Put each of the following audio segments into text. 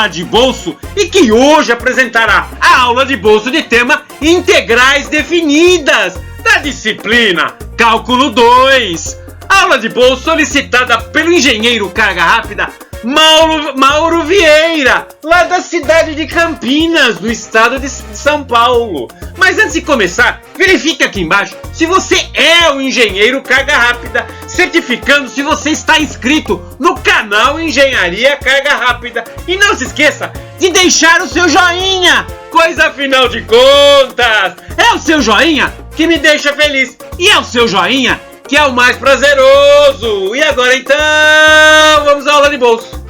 aula de bolso e que hoje apresentará a aula de bolso de tema Integrais Definidas, da disciplina Cálculo 2. Aula de bolso solicitada pelo engenheiro carga rápida Mauro Vieira, lá da cidade de Campinas, no estado de São Paulo. Mas antes de começar, verifique aqui embaixo se você é o engenheiro carga rápida, certificando se você está inscrito no canal Engenharia Carga Rápida. E não se esqueça de deixar o seu joinha, pois afinal de contas, é o seu joinha que me deixa feliz e é o seu joinha que é o mais prazeroso. E agora então, vamos à aula de bolso.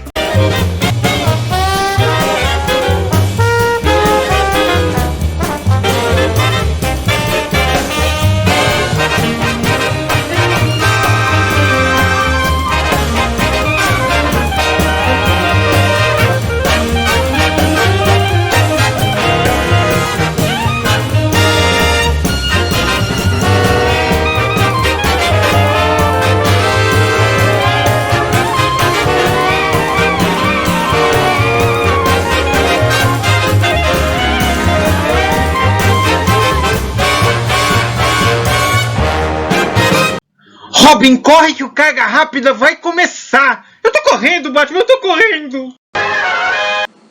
Robin, corre que o Carga Rápida vai começar! Eu tô correndo, Batman, eu tô correndo!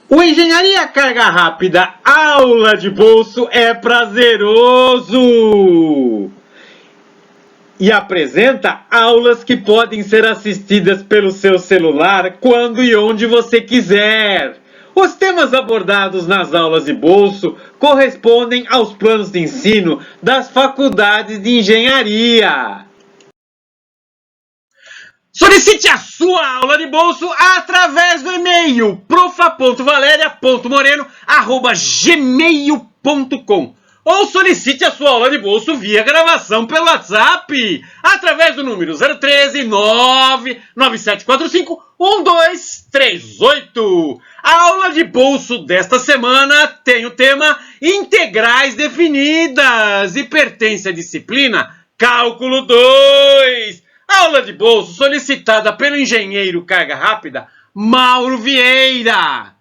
O Engenharia Carga Rápida Aula de Bolso é prazeroso! E apresenta aulas que podem ser assistidas pelo seu celular quando e onde você quiser. Os temas abordados nas aulas de bolso correspondem aos planos de ensino das faculdades de engenharia. Solicite a sua aula de bolso através do e-mail profa.valeria.moreno@gmail.com ou solicite a sua aula de bolso via gravação pelo WhatsApp através do número 013 99745 1238. A aula de bolso desta semana tem o tema Integrais Definidas e pertence à disciplina Cálculo 2. Aula de bolso solicitada pelo engenheiro carga rápida Mauro Vieira.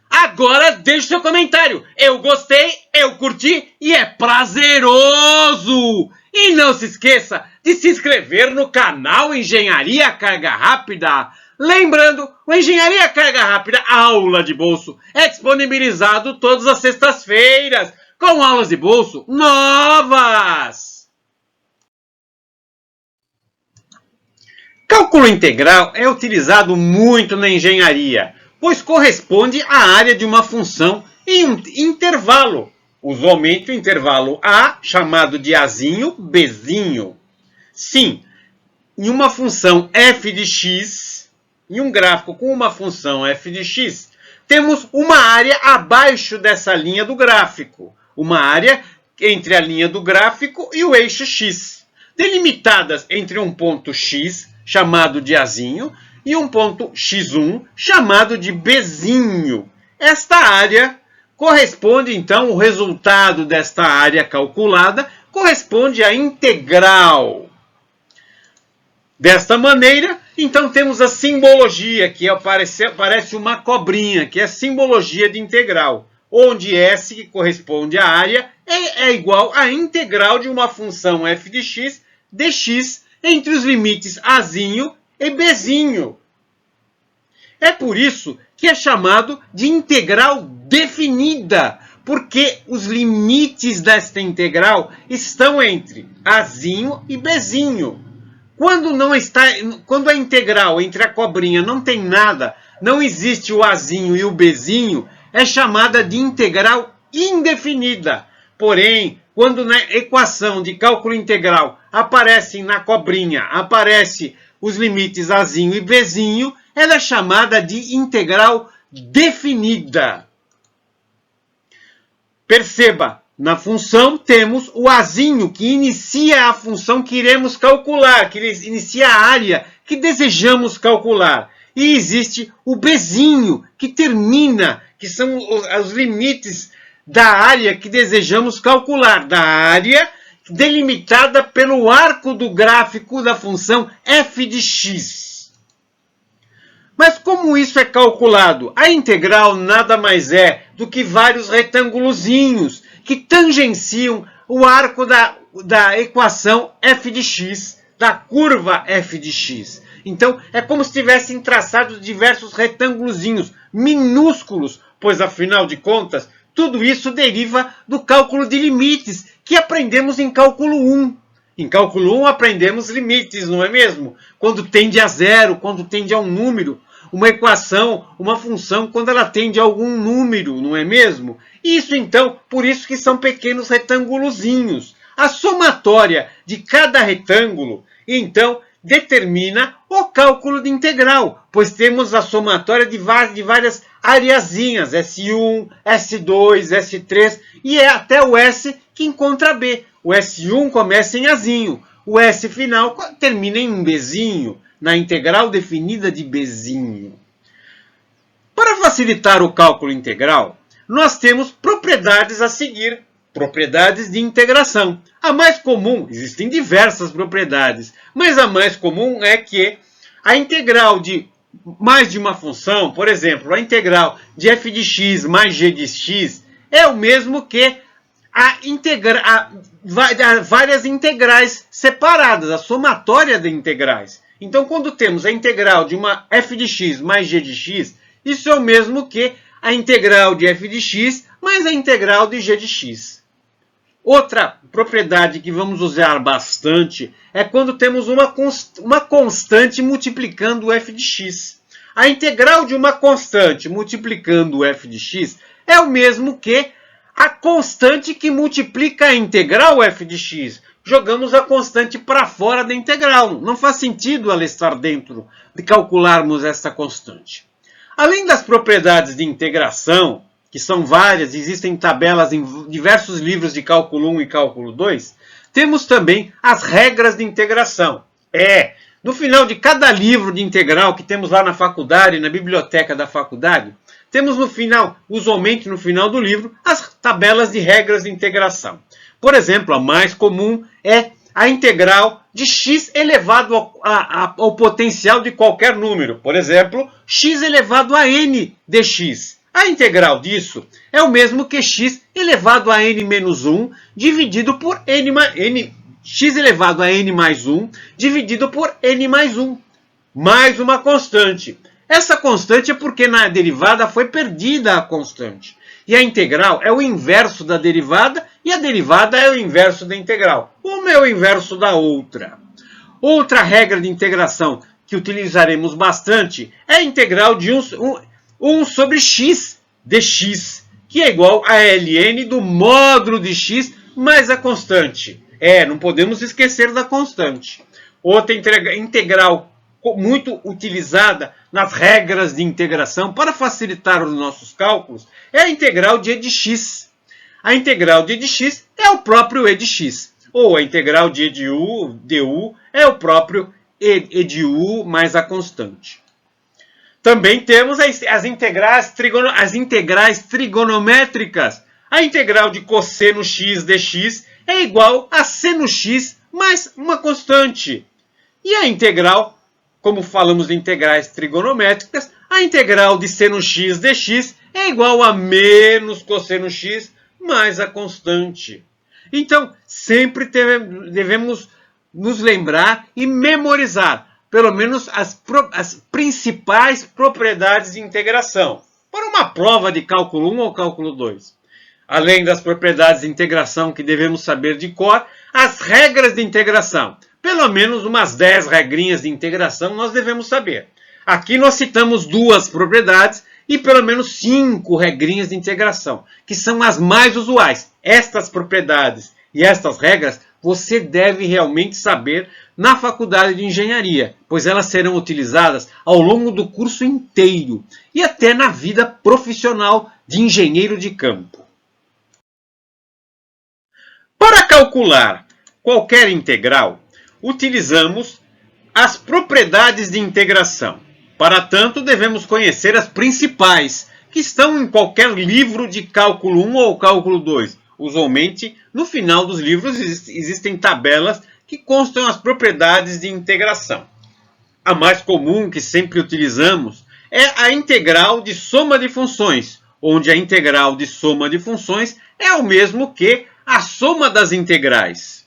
Agora deixe seu comentário. Eu gostei, eu curti e é prazeroso. E não se esqueça de se inscrever no canal Engenharia Carga Rápida. Lembrando, o Engenharia Carga Rápida Aula de Bolso é disponibilizado todas as sextas-feiras com aulas de bolso novas. Cálculo integral é utilizado muito na engenharia, pois corresponde à área de uma função em um intervalo, usualmente o intervalo A, chamado de Azinho, Bzinho. Sim, em uma função f de x, em um gráfico com uma função f de x, temos uma área abaixo dessa linha do gráfico, uma área entre a linha do gráfico e o eixo x, delimitadas entre um ponto x, chamado de Azinho, e um ponto x1, chamado de Bzinho. Esta área corresponde, então, o resultado desta área calculada corresponde à integral. Desta maneira, então, temos a simbologia, que parece uma cobrinha, que é a simbologia de integral, onde S, que corresponde à área, é igual à integral de uma função f de x dx entre os limites Azinho e Bzinho. É por isso que é chamado de integral definida, porque os limites desta integral estão entre Azinho e Bzinho. Quando a integral entre a cobrinha não tem nada, não existe o Azinho e o Bzinho, é chamada de integral indefinida. Porém, quando na equação de cálculo integral aparecem na cobrinha, aparecem os limites Azinho e Bzinho, ela é chamada de integral definida. Perceba, na função temos o Azinho, que inicia a função que iremos calcular, que inicia a área que desejamos calcular. E existe o Bzinho, que termina, que são os limites da área que desejamos calcular, da área delimitada pelo arco do gráfico da função f de x. Mas como isso é calculado? A integral nada mais é do que vários retângulozinhos que tangenciam o arco da equação f de x, da curva f de x. Então, é como se tivessem traçado diversos retângulozinhos minúsculos, pois, afinal de contas, tudo isso deriva do cálculo de limites que aprendemos em cálculo 1. Em cálculo 1 aprendemos limites, não é mesmo? Quando tende a zero, quando tende a um número. Uma equação, uma função, quando ela tende a algum número, não é mesmo? Isso, então, por isso que são pequenos retângulozinhos. A somatória de cada retângulo, então, determina o cálculo de integral, pois temos a somatória de várias areazinhas, S1, S2, S3, e é até o S que encontra B. O S1 começa em Azinho, o S final termina em Bzinho, na integral definida de Bzinho. Para facilitar o cálculo integral, nós temos propriedades a seguir, propriedades de integração. A mais comum, existem diversas propriedades, mas a mais comum é que a integral de mais de uma função, por exemplo, a integral de f de x mais g de x, é o mesmo que várias integrais separadas, a somatória de integrais. Então, quando temos a integral de uma f de x mais g de x, isso é o mesmo que a integral de f de x mais a integral de g de x. Outra propriedade que vamos usar bastante é quando temos uma constante multiplicando o f de x. A integral de uma constante multiplicando o f de x é o mesmo que a constante que multiplica a integral f de x. Jogamos a constante para fora da integral. Não faz sentido ela estar dentro de calcularmos essa constante. Além das propriedades de integração, que são várias, existem tabelas em diversos livros de cálculo 1 e cálculo 2, temos também as regras de integração. No final de cada livro de integral que temos lá na faculdade, na biblioteca da faculdade, temos no final, usualmente no final do livro, as tabelas de regras de integração. Por exemplo, a mais comum é a integral de x elevado ao potencial de qualquer número. Por exemplo, x elevado a n dx. A integral disso é o mesmo que x elevado a n menos 1 dividido por x elevado a n mais 1 dividido por n mais 1. Mais uma constante. Essa constante é porque na derivada foi perdida a constante. E a integral é o inverso da derivada e a derivada é o inverso da integral. Uma é o inverso da outra. Outra regra de integração que utilizaremos bastante é a integral de 1 sobre x dx, que é igual a ln do módulo de x mais a constante. Não podemos esquecer da constante. Outra integral muito utilizada nas regras de integração para facilitar os nossos cálculos é a integral de e de x. A integral de e de x é o próprio e de x. Ou a integral de e de u, du, é o próprio e de u mais a constante. Também temos as integrais trigonométricas. A integral de cosseno x dx é igual a seno x mais uma constante. E a integral, como falamos de integrais trigonométricas, a integral de seno x dx é igual a menos cosseno x mais a constante. Então, sempre devemos nos lembrar e memorizar pelo menos as principais propriedades de integração para uma prova de cálculo 1 ou cálculo 2. Além das propriedades de integração que devemos saber de cor, as regras de integração. Pelo menos umas 10 regrinhas de integração nós devemos saber. Aqui nós citamos 2 propriedades e pelo menos 5 regrinhas de integração, que são as mais usuais. Estas propriedades e estas regras você deve realmente saber na faculdade de engenharia, pois elas serão utilizadas ao longo do curso inteiro e até na vida profissional de engenheiro de campo. Para calcular qualquer integral, utilizamos as propriedades de integração. Para tanto, devemos conhecer as principais, que estão em qualquer livro de cálculo 1 ou cálculo 2. Usualmente, no final dos livros existem tabelas que constam as propriedades de integração. A mais comum que sempre utilizamos é a integral de soma de funções, onde a integral de soma de funções é o mesmo que a soma das integrais.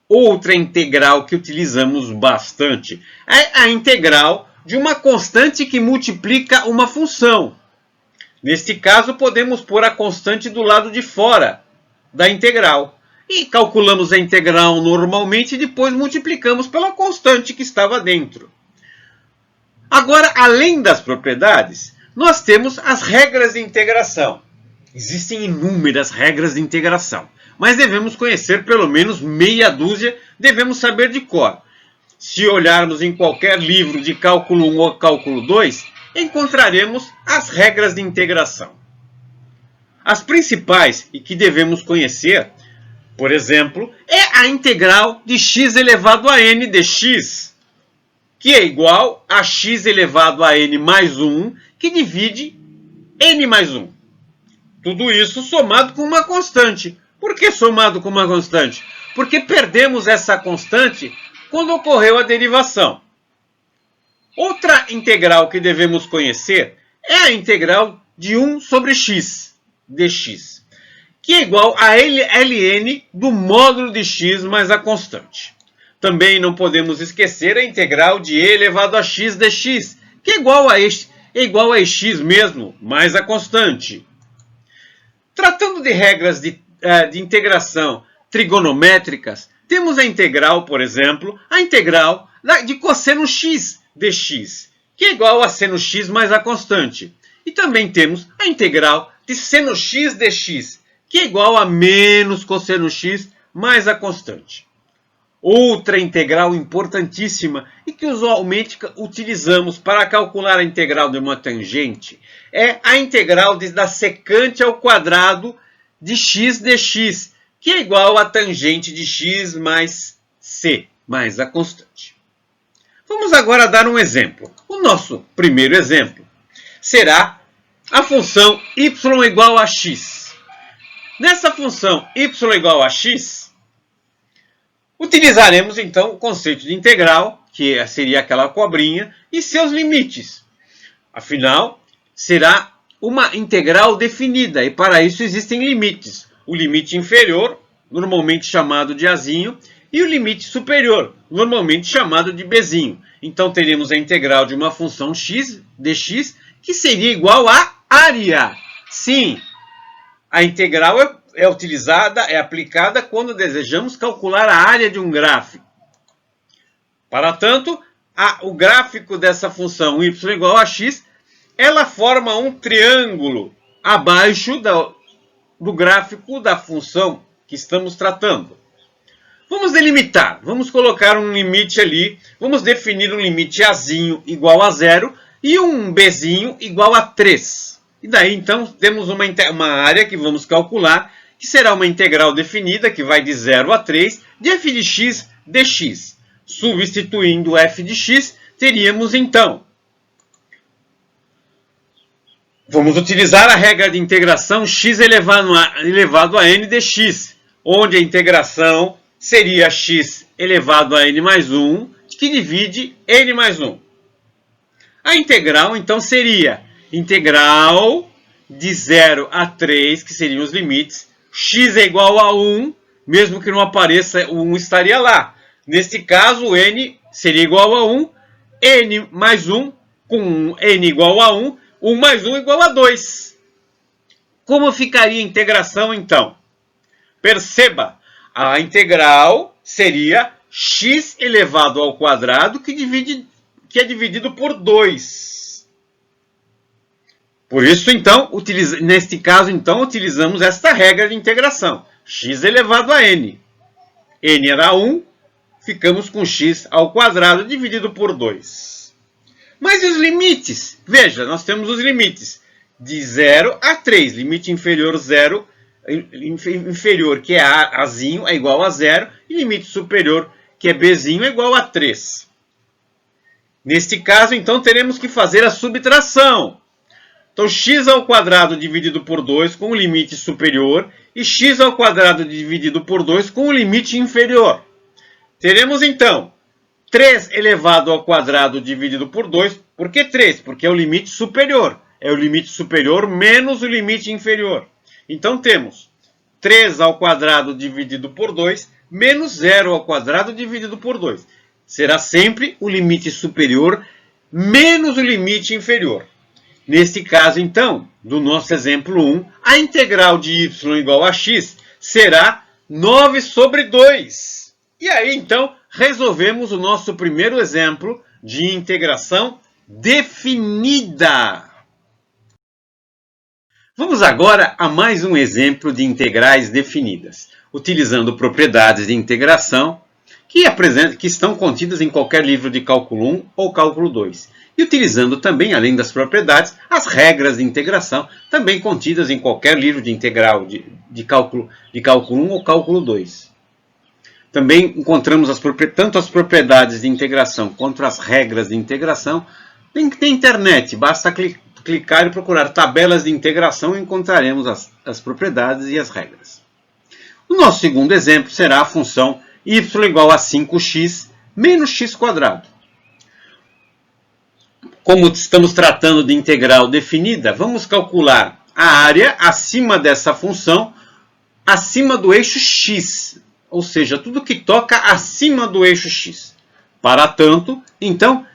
Outra integral que utilizamos bastante é a integral de uma constante que multiplica uma função. Neste caso, podemos pôr a constante do lado de fora da integral. E calculamos a integral normalmente e depois multiplicamos pela constante que estava dentro. Agora, além das propriedades, nós temos as regras de integração. Existem inúmeras regras de integração, mas devemos conhecer pelo menos meia dúzia, devemos saber de cor. Se olharmos em qualquer livro de cálculo 1 ou cálculo 2, encontraremos as regras de integração. As principais e que devemos conhecer, por exemplo, é a integral de x elevado a n dx, que é igual a x elevado a n mais 1, que divide n mais 1. Tudo isso somado com uma constante. Por que somado com uma constante? Porque perdemos essa constante quando ocorreu a derivação. Outra integral que devemos conhecer é a integral de 1 sobre x dx, que é igual a ln do módulo de x mais a constante. Também não podemos esquecer a integral de e elevado a x dx, que é igual a ex mesmo, mais a constante. Tratando de regras de integração trigonométricas, temos a integral, por exemplo, a integral de cosseno x dx, que é igual a seno x mais a constante. E também temos a integral de seno x dx, que é igual a menos cosseno x mais a constante. Outra integral importantíssima e que usualmente utilizamos para calcular a integral de uma tangente é a integral da secante ao quadrado de x dx, que é igual a tangente de x mais c, mais a constante. Vamos agora dar um exemplo. O nosso primeiro exemplo será a função y igual a x. Nessa função y igual a x, utilizaremos então o conceito de integral, que seria aquela cobrinha, e seus limites. Afinal, será uma integral definida, e para isso existem limites. O limite inferior, normalmente chamado de azinho, e o limite superior, normalmente chamado de bzinho. Então teremos a integral de uma função x dx, que seria igual a área. Sim, a integral é aplicada quando desejamos calcular a área de um gráfico. Para tanto, o gráfico dessa função y igual a x, ela forma um triângulo abaixo do gráfico da função que estamos tratando. Vamos delimitar, vamos colocar um limite ali, vamos definir um limite azinho igual a 0 e um bzinho igual a 3. E daí então temos uma área que vamos calcular, que será uma integral definida, que vai de 0 a 3, de f de x dx. Substituindo f de x, teríamos então, vamos utilizar a regra de integração x elevado a n dx, onde a integração seria x elevado a n mais 1, que divide n mais 1. A integral, então, seria integral de 0 a 3, que seriam os limites. X é igual a 1, mesmo que não apareça, o 1 estaria lá. Neste caso, o n seria igual a 1, n mais 1, com n igual a 1, 1 mais 1 igual a 2. Como ficaria a integração, então? Perceba, a integral seria x elevado ao quadrado, que é dividido por 2. Por isso, então, neste caso, então, utilizamos esta regra de integração. X elevado a n. N era 1, ficamos com x ao quadrado dividido por 2. Mas e os limites? Veja, nós temos os limites de 0 a 3. Limite inferior 0, inferior, que é azinho, é igual a 0. E limite superior, que é bzinho, é igual a 3. Neste caso, então, teremos que fazer a subtração. Então, x ao quadrado dividido por 2 com o limite superior e x ao quadrado dividido por 2 com o limite inferior. Teremos, então, 3 elevado ao quadrado dividido por 2 Por que 3? Porque é o limite superior. É o limite superior menos o limite inferior. Então temos 3 ao quadrado dividido por 2 menos 0 ao quadrado dividido por 2. Será sempre o limite superior menos o limite inferior. Neste caso, então, do nosso exemplo 1, a integral de y igual a x será 9 sobre 2. E aí, então, resolvemos o nosso primeiro exemplo de integração definida. Vamos agora a mais um exemplo de integrais definidas, utilizando propriedades de integração que estão contidas em qualquer livro de cálculo 1 ou cálculo 2. E utilizando também, além das propriedades, as regras de integração, também contidas em qualquer livro de integral de cálculo 1 ou cálculo 2. Também encontramos tanto as propriedades de integração quanto as regras de integração na internet. Basta clicar e procurar tabelas de integração e encontraremos as propriedades e as regras. O nosso segundo exemplo será a função y igual a 5x menos x quadrado. Como estamos tratando de integral definida, vamos calcular a área acima dessa função, acima do eixo x, ou seja, tudo que toca acima do eixo x. Para tanto, então,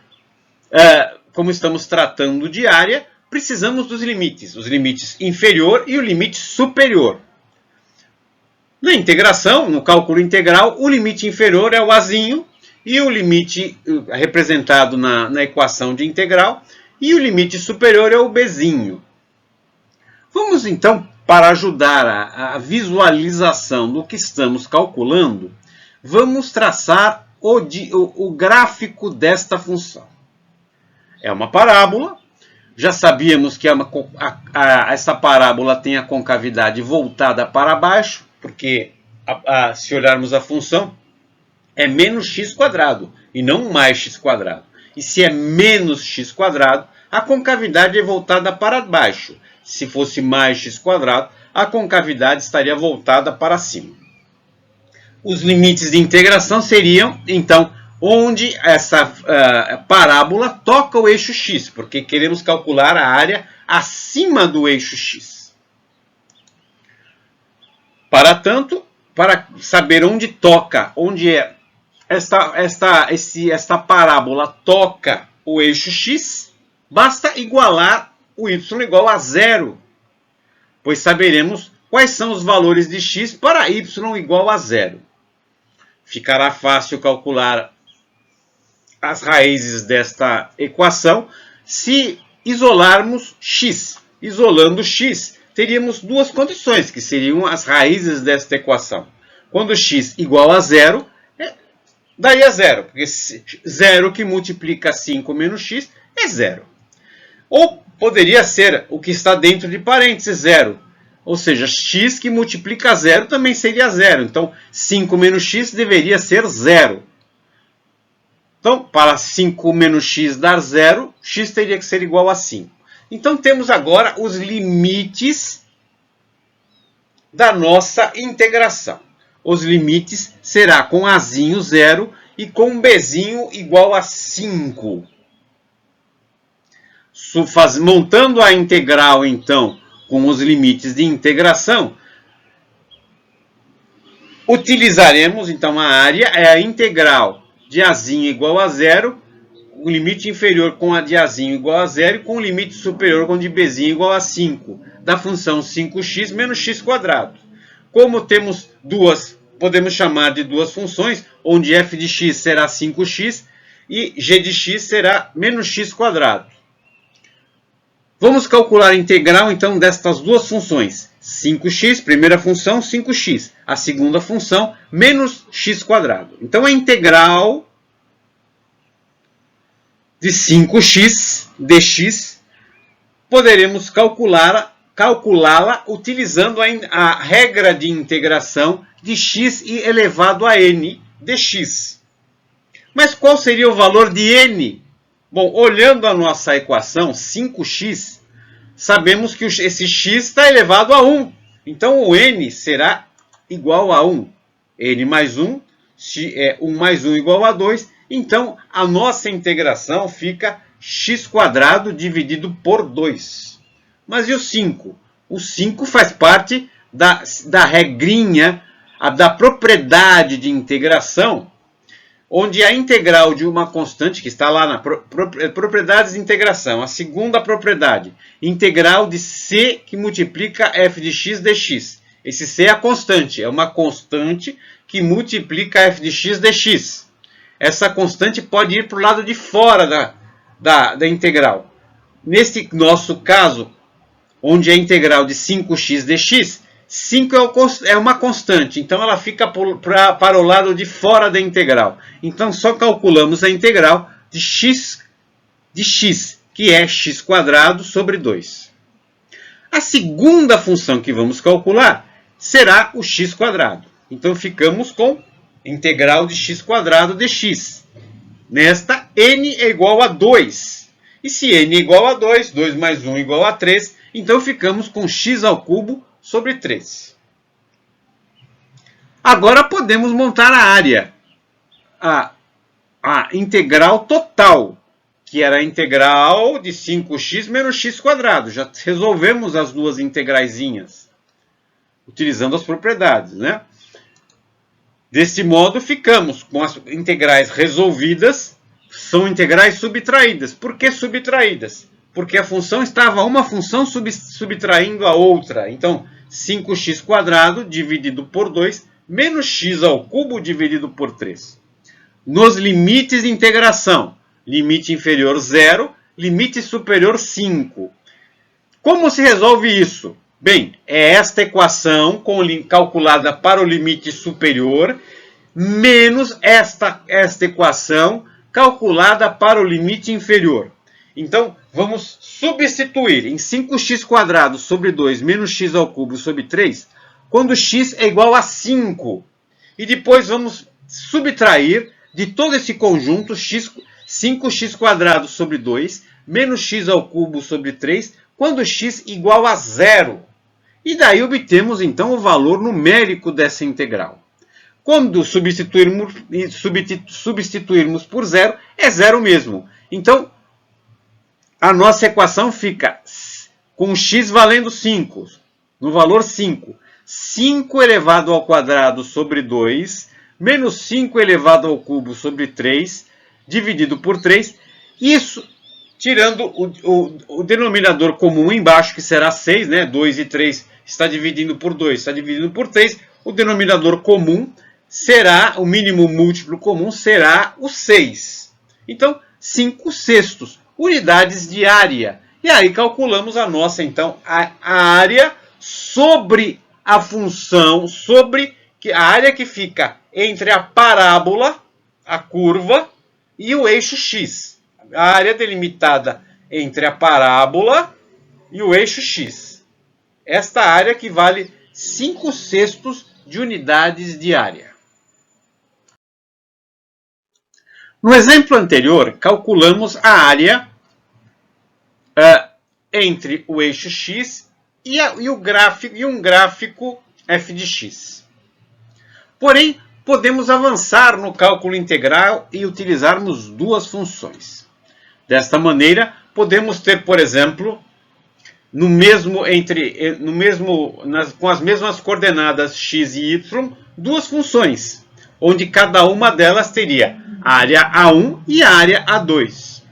como estamos tratando de área, precisamos dos limites, os limites inferior e o limite superior. Na integração, no cálculo integral, o limite inferior é o azinho, e o limite representado na equação de integral, e o limite superior é o bzinho. Vamos então, para ajudar a visualização do que estamos calculando, vamos traçar o gráfico desta função. É uma parábola, já sabíamos que essa parábola tem a concavidade voltada para baixo, porque se olharmos a função, é menos x quadrado e não mais x quadrado. E se é menos x quadrado, a concavidade é voltada para baixo. Se fosse mais x quadrado, a concavidade estaria voltada para cima. Os limites de integração seriam, então, onde essa parábola toca o eixo x, porque queremos calcular a área acima do eixo x. Para tanto, para saber onde toca, onde esta parábola toca o eixo x, basta igualar o y igual a 0, pois saberemos quais são os valores de x para y igual a 0. Ficará fácil calcular as raízes desta equação se isolarmos x. Isolando x, teríamos duas condições, que seriam as raízes desta equação. Quando x igual a 0, daria 0, porque 0 que multiplica 5 menos x é 0. Ou poderia ser o que está dentro de parênteses, 0. Ou seja, x que multiplica 0 também seria 0. Então, 5 menos x deveria ser 0. Então, para 5 menos x dar 0, x teria que ser igual a 5. Então, temos agora os limites da nossa integração. Os limites será com azinho 0 e com bzinho igual a 5. Montando a integral, então, com os limites de integração, utilizaremos, então, a área é a integral de azinho igual a 0, o limite inferior com a de azinho igual a 0 e com o limite superior com o de bzinho igual a 5, da função 5x menos x quadrado. Como temos podemos chamar de duas funções, onde f de x será 5x e g de x será menos x quadrado. Vamos calcular a integral, então, destas duas funções. 5x, primeira função, 5x. A segunda função, menos x quadrado. Então, a integral de 5x dx, poderemos calculá-la utilizando a regra de integração de x elevado a n dx. Mas qual seria o valor de n? Bom, olhando a nossa equação, 5x, sabemos que esse x está elevado a 1. Então, o n será igual a 1. n mais 1, se é 1 mais 1 igual a 2. Então, a nossa integração fica x² dividido por 2. Mas e o 5? O 5 faz parte da regrinha, da propriedade de integração, onde a integral de uma constante, que está lá na propriedades de integração, a segunda propriedade, integral de c que multiplica f de x dx. Esse c é a constante, é uma constante que multiplica f de x dx. Essa constante pode ir para o lado de fora da integral. Neste nosso caso, onde a integral de 5x dx, 5 é uma constante, então ela fica para o lado de fora da integral. Então só calculamos a integral de x, que é x² sobre 2. A segunda função que vamos calcular será o x². Então ficamos com integral de x² dx. Nesta, n é igual a 2. E se n é igual a 2, 2 mais 1 é igual a 3, então ficamos com x³ sobre 3. Agora podemos montar a área. A integral total, que era a integral de 5x menos x². Já resolvemos as duas integraizinhas, utilizando as propriedades, né? Desse modo, ficamos com as integrais resolvidas, são integrais subtraídas. Por que subtraídas? Porque a função estava uma função subtraindo a outra. Então, 5x² dividido por 2 menos x³ dividido por 3. Nos limites de integração, limite inferior 0, limite superior 5. Como se resolve isso? Bem, é esta equação calculada para o limite superior menos esta equação calculada para o limite inferior. Então, vamos substituir em 5x² sobre 2 menos x³ sobre 3, quando x é igual a 5. E depois vamos subtrair de todo esse conjunto 5x² sobre 2 menos x³ sobre 3, quando x igual a 0. E daí obtemos então o valor numérico dessa integral. Quando substituirmos por 0, é 0 mesmo. Então, a nossa equação fica com x valendo 5, no valor 5. 5 elevado ao quadrado sobre 2, menos 5 elevado ao cubo sobre 3, dividido por 3. Isso, tirando o denominador comum embaixo, que será 6, né? 2 e 3 está dividindo por 2, está dividindo por 3. O denominador comum será, o mínimo múltiplo comum será o 6. Então, 5/6. Unidades de área. E aí calculamos a nossa, então, a área sobre a função, sobre a área que fica entre a parábola, a curva, e o eixo x. A área delimitada entre a parábola e o eixo x. Esta área que vale 5/6 de unidades de área. No exemplo anterior, calculamos a área entre o eixo x e um gráfico f de x. Porém, podemos avançar no cálculo integral e utilizarmos duas funções. Desta maneira, podemos ter, por exemplo, com as mesmas coordenadas x e y, duas funções, onde cada uma delas teria a área A1 e a área A2.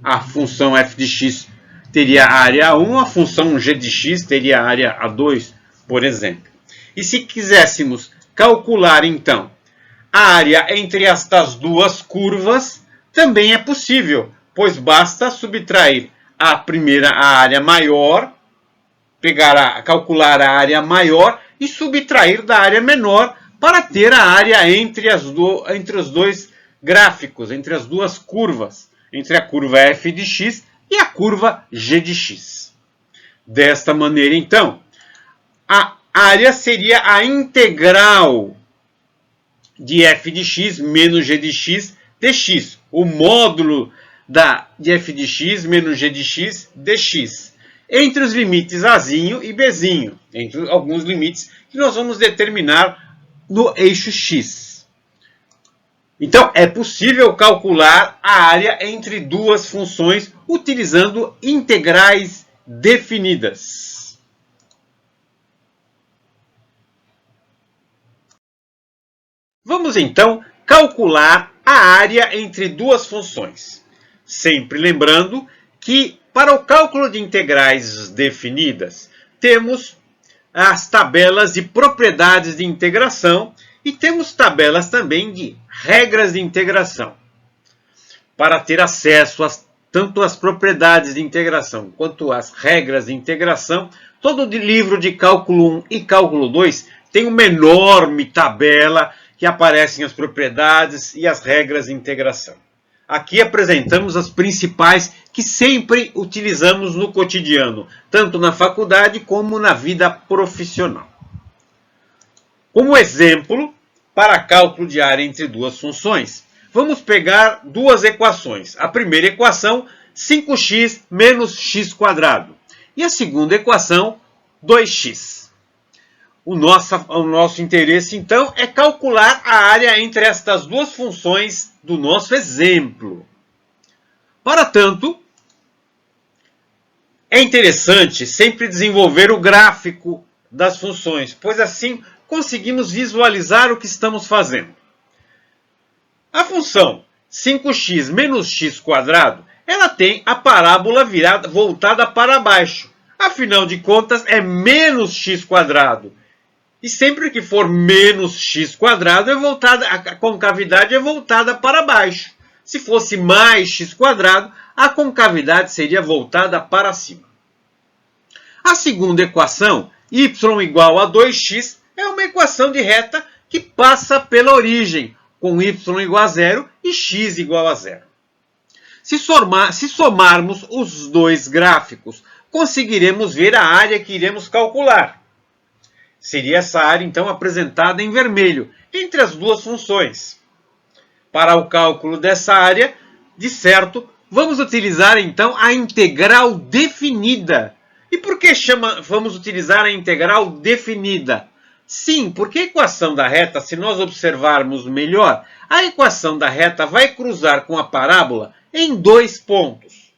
A função f de x teria a área A1, a função g de x teria a área A2, por exemplo. E se quiséssemos calcular, então, a área entre estas duas curvas, também é possível, pois basta subtrair a área maior, calcular a área maior e subtrair da área menor para ter a área entre os dois gráficos, entre as duas curvas, entre a curva f de x e a curva g de x. Desta maneira, então, a área seria a integral de f de x menos g de x dx, o módulo de f de x menos g de x dx, entre os limites azinho e bzinho, entre alguns limites que nós vamos determinar no eixo x. Então, é possível calcular a área entre duas funções utilizando integrais definidas. Vamos então calcular a área entre duas funções. Sempre lembrando que para o cálculo de integrais definidas, temos as tabelas de propriedades de integração e temos tabelas também de regras de integração. Para ter acesso tanto às propriedades de integração quanto às regras de integração, todo o livro de cálculo 1 e cálculo 2 tem uma enorme tabela que aparecem as propriedades e as regras de integração. Aqui apresentamos as principais que sempre utilizamos no cotidiano, tanto na faculdade como na vida profissional. Como exemplo, para cálculo de área entre duas funções, vamos pegar duas equações. A primeira equação, 5x menos x². E a segunda equação, 2x. O nosso interesse, então, é calcular a área entre estas duas funções do nosso exemplo. Para tanto, é interessante sempre desenvolver o gráfico das funções, pois assim conseguimos visualizar o que estamos fazendo. A função 5x menos x², ela tem a parábola voltada para baixo. Afinal de contas, é menos x². E sempre que for menos x², a concavidade é voltada para baixo. Se fosse mais x², a concavidade seria voltada para cima. A segunda equação, y igual a 2x, é uma equação de reta que passa pela origem, com y igual a 0 e x igual a 0. Se somarmos os dois gráficos, conseguiremos ver a área que iremos calcular. Seria essa área, então, apresentada em vermelho, entre as duas funções. Para o cálculo dessa área, de certo, vamos utilizar, então, a integral definida. E por que vamos utilizar a integral definida? Sim, porque a equação da reta, se nós observarmos melhor, a equação da reta vai cruzar com a parábola em dois pontos.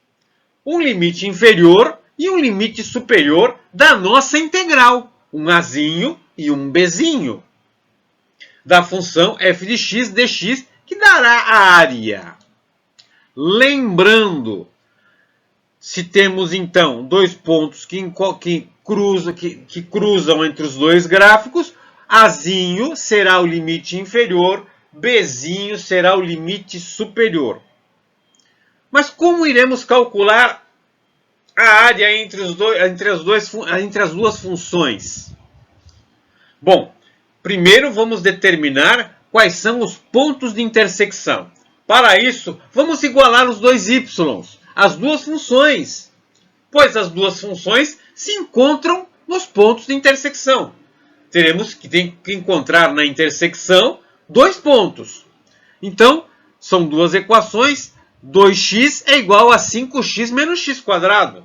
Um limite inferior e um limite superior da nossa integral. Um azinho e um bzinho da função f de x dx, que dará a área. Lembrando, se temos então dois pontos que cruzam entre os dois gráficos, azinho será o limite inferior, bzinho será o limite superior. Mas como iremos calcular a área entre as duas funções? Bom, primeiro vamos determinar quais são os pontos de intersecção. Para isso, vamos igualar os dois y, as duas funções, pois as duas funções se encontram nos pontos de intersecção. Teremos que encontrar na intersecção dois pontos. Então, são duas equações. 2x é igual a 5x menos x².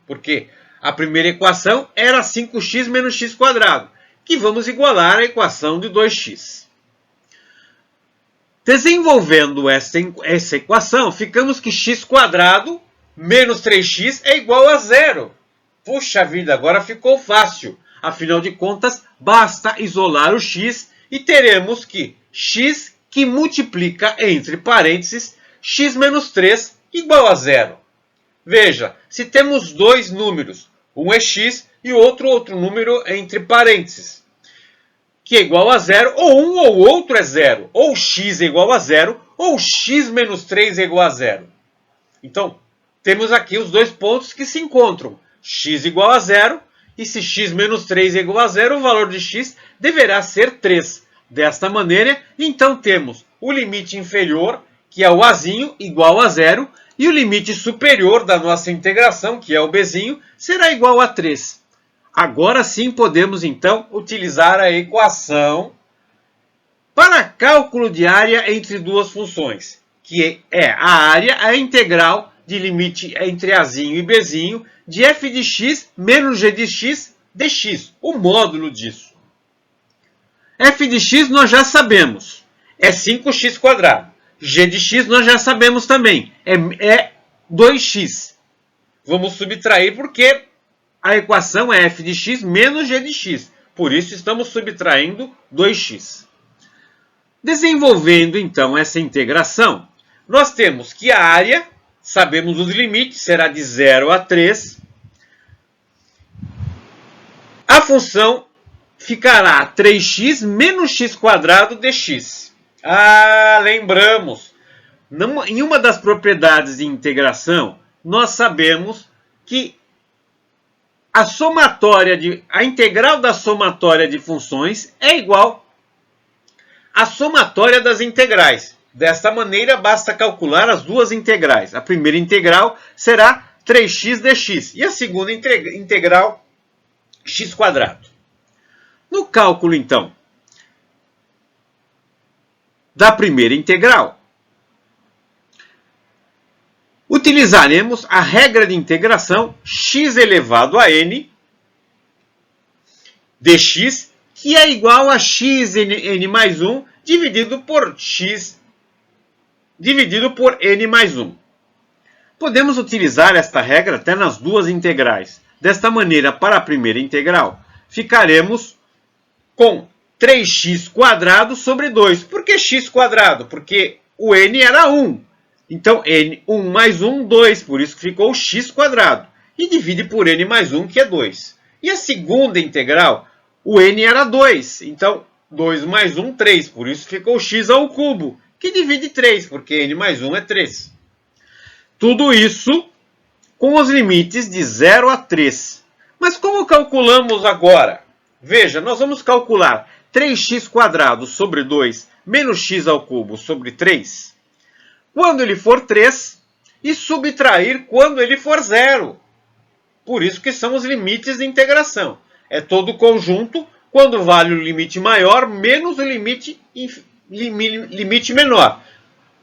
Porque a primeira equação era 5x menos x², que vamos igualar à equação de 2x. Desenvolvendo essa equação, ficamos que x² menos 3x é igual a 0. Puxa vida, agora ficou fácil. Afinal de contas, basta isolar o x e teremos que x que multiplica entre parênteses x menos 3 igual a 0. Veja, se temos dois números, um é x e outro número entre parênteses, que é igual a 0, ou um ou outro é 0, ou x é igual a 0, ou x menos 3 é igual a 0. Então, temos aqui os dois pontos que se encontram, x igual a 0, e se x menos 3 é igual a 0, o valor de x deverá ser 3. Desta maneira, então temos o limite inferior, que é o azinho, igual a 0, e o limite superior da nossa integração, que é o bzinho, será igual a 3. Agora sim podemos, então, utilizar a equação para cálculo de área entre duas funções, que é a área, a integral de limite entre azinho e bzinho, de f de x menos g de x dx, o módulo disso. F de x nós já sabemos. é 5x². G de x nós já sabemos também, é 2x. Vamos subtrair porque a equação é f de x menos g de x. Por isso estamos subtraindo 2x. Desenvolvendo então essa integração, nós temos que a área, sabemos os limites, será de 0 a 3. A função ficará 3x menos x² dx. Lembramos, em uma das propriedades de integração, nós sabemos que a integral da somatória de funções é igual à somatória das integrais. Desta maneira, basta calcular as duas integrais. A primeira integral será 3x dx e a segunda integral x². No cálculo, então, da primeira integral, utilizaremos a regra de integração x elevado a n dx, que é igual a xn mais 1 dividido por x dividido por n mais 1. Podemos utilizar esta regra até nas duas integrais. Desta maneira, para a primeira integral, ficaremos com 3x² sobre 2. Por que x²? Porque o n era 1. Então, n, 1 mais 1, 2. Por isso que ficou x². E divide por n mais 1, que é 2. E a segunda integral, o n era 2. Então, 2 mais 1, 3. Por isso ficou x ao cubo, que divide 3, porque n mais 1 é 3. Tudo isso com os limites de 0 a 3. Mas como calculamos agora? Veja, nós vamos calcular 3x² sobre 2 menos x ao cubo sobre 3, quando ele for 3, e subtrair quando ele for 0. Por isso que são os limites de integração. É todo o conjunto quando vale o limite maior menos o limite menor.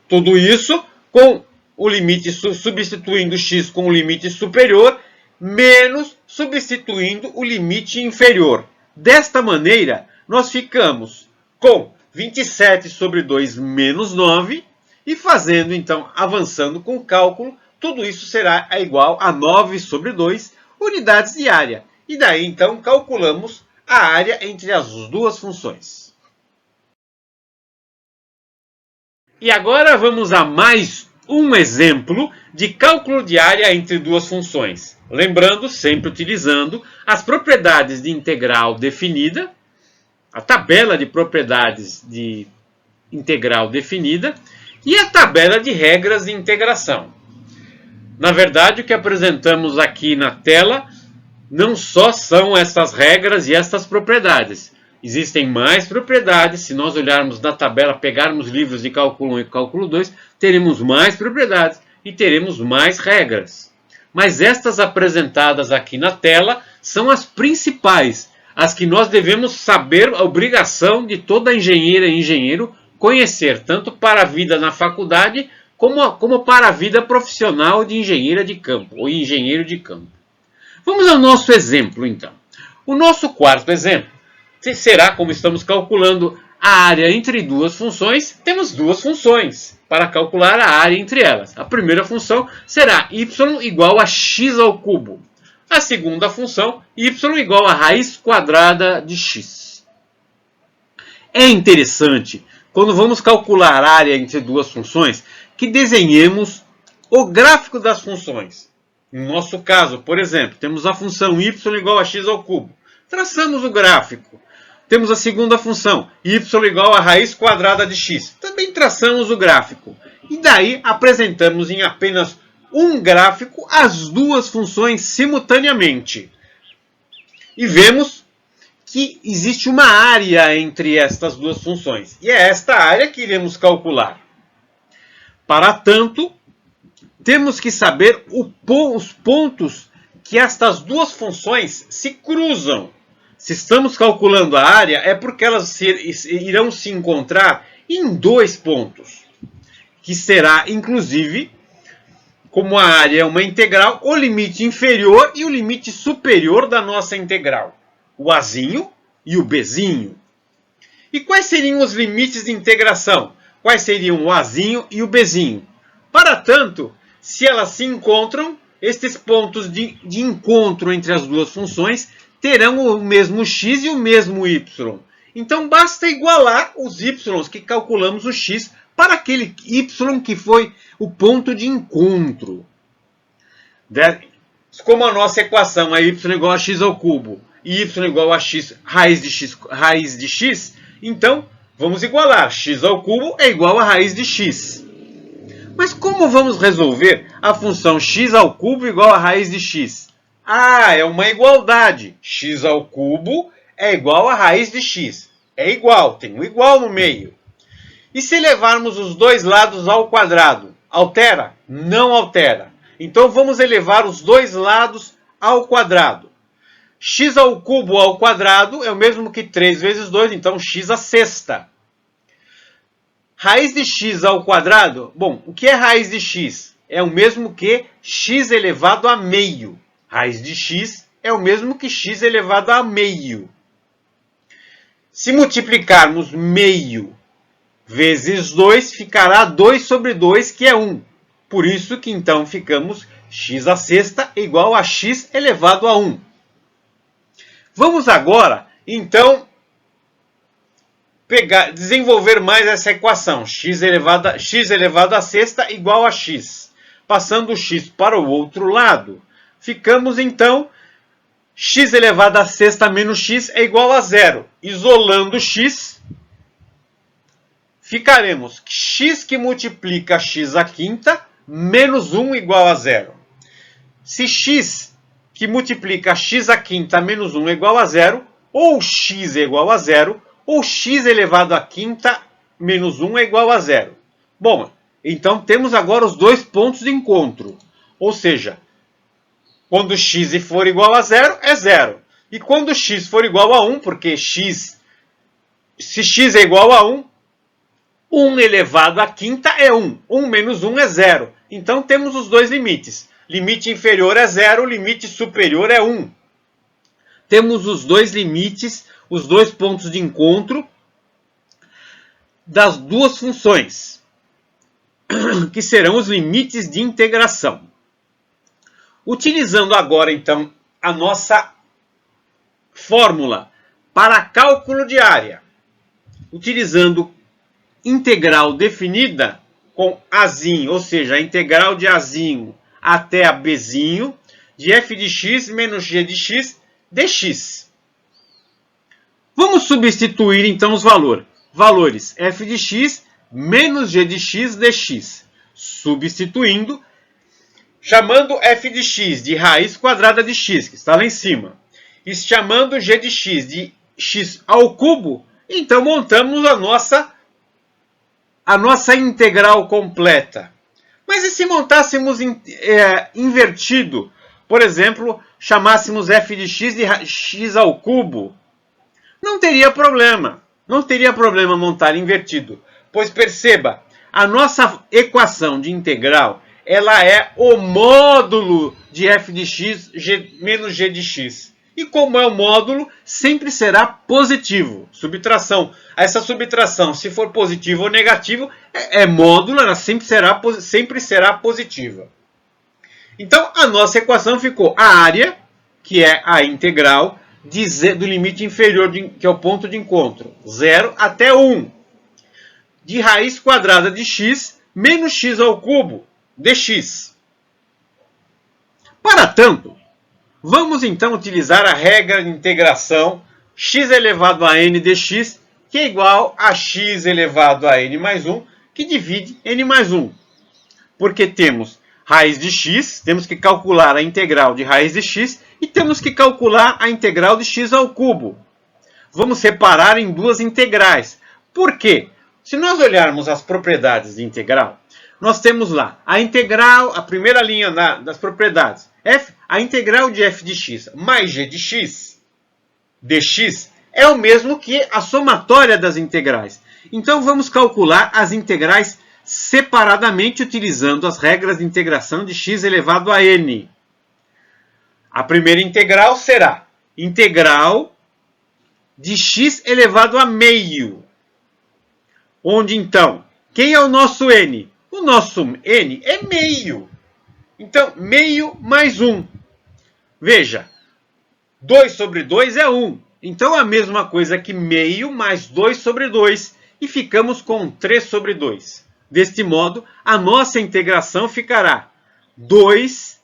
Tudo isso com o limite substituindo x com o limite superior menos substituindo o limite inferior. Desta maneira, nós ficamos com 27 sobre 2 menos 9 e fazendo, então, avançando com o cálculo, tudo isso será igual a 9 sobre 2 unidades de área. E daí, então, calculamos a área entre as duas funções. E agora vamos a mais um exemplo de cálculo de área entre duas funções. Lembrando, sempre utilizando as propriedades de integral definida, a tabela de propriedades de integral definida e a tabela de regras de integração. Na verdade, o que apresentamos aqui na tela não só são essas regras e essas propriedades. Existem mais propriedades. Se nós olharmos na tabela, pegarmos livros de cálculo 1 e cálculo 2, teremos mais propriedades e teremos mais regras. Mas estas apresentadas aqui na tela são as principais, as que nós devemos saber, a obrigação de toda engenheira e engenheiro conhecer, tanto para a vida na faculdade, como para a vida profissional de engenheira de campo, ou engenheiro de campo. Vamos ao nosso exemplo, então. O nosso quarto exemplo será, como estamos calculando a área entre duas funções, temos duas funções para calcular a área entre elas. A primeira função será y igual a x ao cubo. A segunda função, y igual a raiz quadrada de x. É interessante, quando vamos calcular a área entre duas funções, que desenhemos o gráfico das funções. No nosso caso, por exemplo, temos a função y igual a x ao cubo. Traçamos o gráfico. Temos a segunda função, y igual a raiz quadrada de x. Também traçamos o gráfico. E daí apresentamos em apenas um gráfico as duas funções simultaneamente. E vemos que existe uma área entre estas duas funções. E é esta área que iremos calcular. Para tanto, temos que saber os pontos que estas duas funções se cruzam. Se estamos calculando a área, é porque elas irão se encontrar em dois pontos, que será, inclusive, como a área é uma integral, o limite inferior e o limite superior da nossa integral, o azinho e o bzinho. E quais seriam os limites de integração? Quais seriam o Azinho e o Bzinho? Para tanto, se elas se encontram, estes pontos de encontro entre as duas funções terão o mesmo x e o mesmo y. Então basta igualar os y que calculamos o x para aquele y que foi o ponto de encontro. Como a nossa equação é y igual a x ao cubo e y igual a x raiz de x, então vamos igualar. X ao cubo é igual a raiz de x. Mas como vamos resolver a função x ao cubo igual a raiz de x? Ah, é uma igualdade. X ao cubo é igual a raiz de x. É igual, tem um igual no meio. E se levarmos os dois lados ao quadrado? Altera? Não altera. Então vamos elevar os dois lados ao quadrado. X ao cubo ao quadrado é o mesmo que 3 vezes 2, então x à sexta. Raiz de x ao quadrado, bom, o que é raiz de x? É o mesmo que x elevado a meio. Raiz de x é o mesmo que x elevado a meio. Se multiplicarmos meio vezes 2, ficará 2 sobre 2, que é 1. Por isso que então ficamos x à sexta igual a x elevado a 1. Vamos agora, então, desenvolver mais essa equação. X elevado a sexta igual a x. Passando o x para o outro lado, ficamos então x elevado a sexta menos x é igual a zero. Isolando x, ficaremos x que multiplica x à quinta menos 1 igual a zero. Se x que multiplica x à quinta menos 1 é igual a zero, ou x é igual a zero, ou x elevado à quinta menos 1 é igual a zero. Bom, então temos agora os dois pontos de encontro. Ou seja, quando x for igual a zero, é zero. E quando x for igual a 1, porque se x é igual a 1, 1 elevado à quinta é 1. 1 menos 1 é zero. Então temos os dois limites. Limite inferior é zero, limite superior é 1. Temos os dois limites, os dois pontos de encontro das duas funções, que serão os limites de integração. Utilizando agora, então, a nossa fórmula para cálculo de área, utilizando integral definida com Azinho, ou seja, a integral de Azinho até a Bzinho, de f de x menos g de x dx. Vamos substituir então os valores f de x menos g de x dx. Substituindo, chamando f de x de raiz quadrada de x, que está lá em cima, e chamando g de x ao cubo, então montamos a nossa integral completa. Mas e se montássemos invertido? Por exemplo, chamássemos f de x ao cubo? Não teria problema. Não teria problema montar invertido. Pois perceba, a nossa equação de integral, ela é o módulo de f de x menos g de x. E como é o módulo, sempre será positivo. Subtração. Essa subtração, se for positivo ou negativo, é módulo, ela sempre será positiva. Então, a nossa equação ficou a área, que é a integral do limite inferior, que é o ponto de encontro, 0 até 1, de raiz quadrada de x menos x ao cubo dx. Para tanto, vamos então utilizar a regra de integração x elevado a n dx, que é igual a x elevado a n mais 1, que divide n mais 1. Porque temos raiz de x, temos que calcular a integral de raiz de x e temos que calcular a integral de x ao cubo. Vamos separar em duas integrais. Por quê? Se nós olharmos as propriedades de integral, nós temos lá a integral, a primeira linha das propriedades. A integral de f de x mais g de x dx é o mesmo que a somatória das integrais. Então vamos calcular as integrais separadamente utilizando as regras de integração de x elevado a n. A primeira integral será integral de x elevado a meio. Onde então, quem é o nosso n? O nosso n é meio. Então, meio mais 1. Veja, 2 sobre 2 é 1. Então, a mesma coisa que meio mais 2 sobre 2. E ficamos com 3 sobre 2. Deste modo, a nossa integração ficará 2x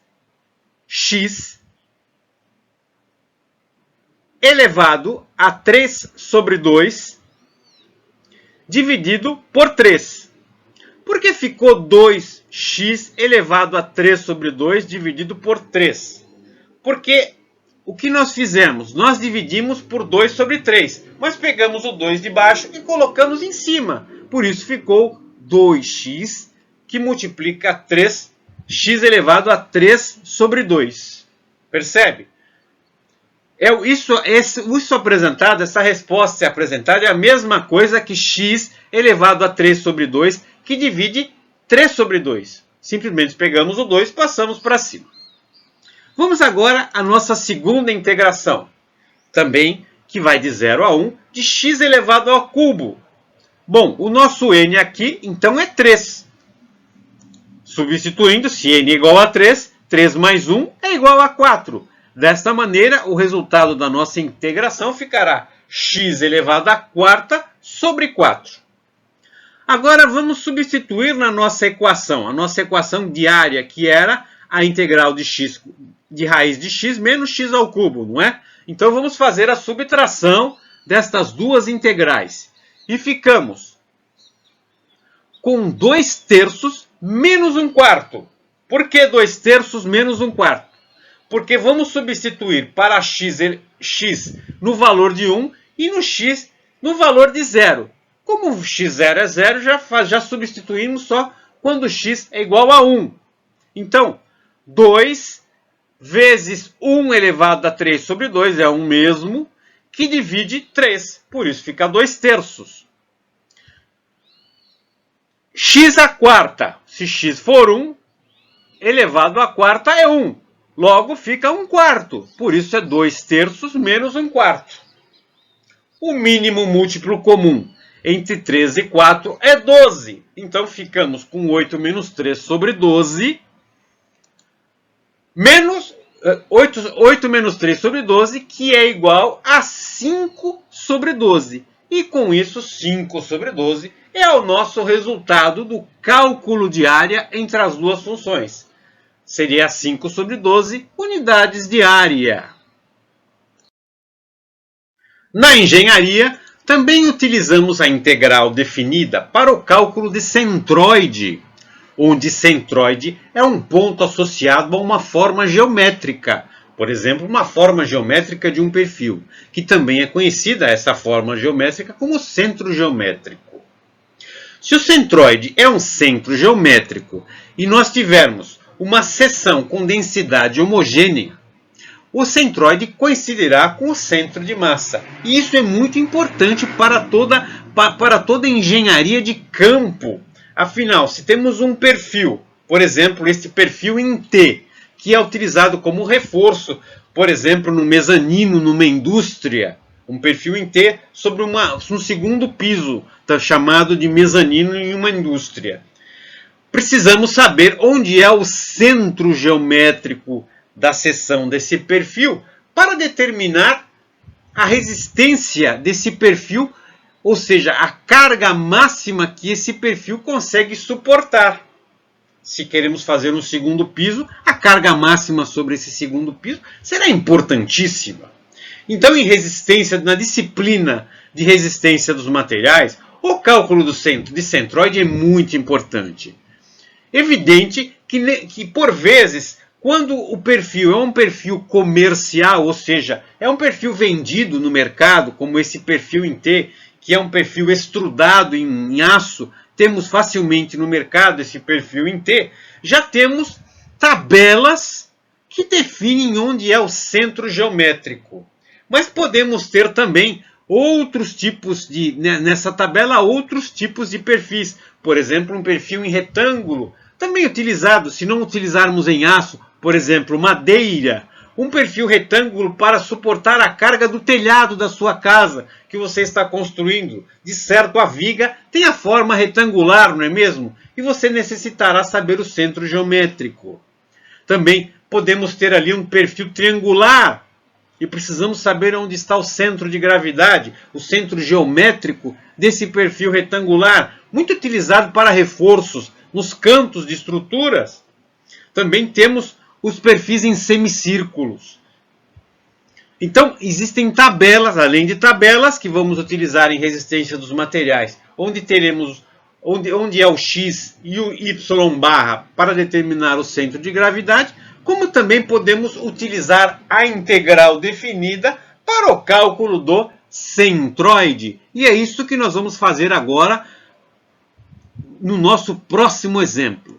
elevado a 3 sobre 2 dividido por 3. Por que ficou 2x elevado a 3 sobre 2 dividido por 3? Porque o que nós fizemos? Nós dividimos por 2 sobre 3, mas pegamos o 2 de baixo e colocamos em cima. Por isso ficou 2x que multiplica 3x elevado a 3 sobre 2. Percebe? Isso apresentado, essa resposta apresentada é a mesma coisa que x elevado a 3 sobre 2, que divide 3 sobre 2. Simplesmente pegamos o 2 e passamos para cima. Vamos agora à nossa segunda integração, também que vai de 0 a 1, de x elevado ao cubo. Bom, o nosso n aqui, então, é 3. Substituindo, se n é igual a 3, 3 mais 1 é igual a 4. Desta maneira, o resultado da nossa integração ficará x elevado à quarta sobre 4. Agora, vamos substituir na nossa equação, a nossa equação diária, que era a integral de raiz de x menos x ao cubo, não é? Então, vamos fazer a subtração destas duas integrais. E ficamos com 2 terços menos 1 quarto. Por que 2 terços menos 1 quarto? Porque vamos substituir para x no valor de 1 e no x no valor de 0. Como x0 é 0, já substituímos só quando x é igual a 1. Então, 2 vezes 1 elevado a 3 sobre 2 é 1 mesmo, que divide 3. Por isso fica 2 terços. X à quarta, se x for 1, elevado à quarta é 1. Logo fica 1 quarto. Por isso é 2 terços menos 1 quarto. O mínimo múltiplo comum entre 3 e 4 é 12. Então ficamos com 8 menos 3 sobre 12. Menos 8 menos 3 sobre 12, que é igual a 5 sobre 12. E com isso, 5 sobre 12 é o nosso resultado do cálculo de área entre as duas funções. Seria 5 sobre 12 unidades de área. Na engenharia, também utilizamos a integral definida para o cálculo de centroide, onde centroide é um ponto associado a uma forma geométrica. Por exemplo, uma forma geométrica de um perfil, que também é conhecida essa forma geométrica como centro geométrico. Se o centroide é um centro geométrico e nós tivermos uma seção com densidade homogênea, o centroide coincidirá com o centro de massa. E isso é muito importante para toda engenharia de campo. Afinal, se temos um perfil, por exemplo, este perfil em T, que é utilizado como reforço, por exemplo, no mezanino, numa indústria, um perfil em T sobre um segundo piso, chamado de mezanino em uma indústria. Precisamos saber onde é o centro geométrico da seção desse perfil para determinar a resistência desse perfil, ou seja, a carga máxima que esse perfil consegue suportar. Se queremos fazer um segundo piso, a carga máxima sobre esse segundo piso será importantíssima. Então, em resistência, na disciplina de resistência dos materiais, o cálculo de centroide é muito importante. Evidente que por vezes, quando o perfil é um perfil comercial, ou seja, é um perfil vendido no mercado, como esse perfil em T, que é um perfil extrudado em aço, temos facilmente no mercado esse perfil em T, já temos tabelas que definem onde é o centro geométrico. Mas podemos ter também outros tipos nessa tabela, outros tipos de perfis. Por exemplo, um perfil em retângulo, também utilizado, se não utilizarmos em aço, por exemplo, madeira, um perfil retângulo para suportar a carga do telhado da sua casa que você está construindo. De certo, a viga tem a forma retangular, não é mesmo? E você necessitará saber o centro geométrico. Também podemos ter ali um perfil triangular e precisamos saber onde está o centro de gravidade, o centro geométrico desse perfil retangular, muito utilizado para reforços nos cantos de estruturas. Também temos os perfis em semicírculos. Então, existem tabelas, além de tabelas, que vamos utilizar em resistência dos materiais, onde teremos onde é o x e o y barra para determinar o centro de gravidade, como também podemos utilizar a integral definida para o cálculo do centroide. E é isso que nós vamos fazer agora no nosso próximo exemplo.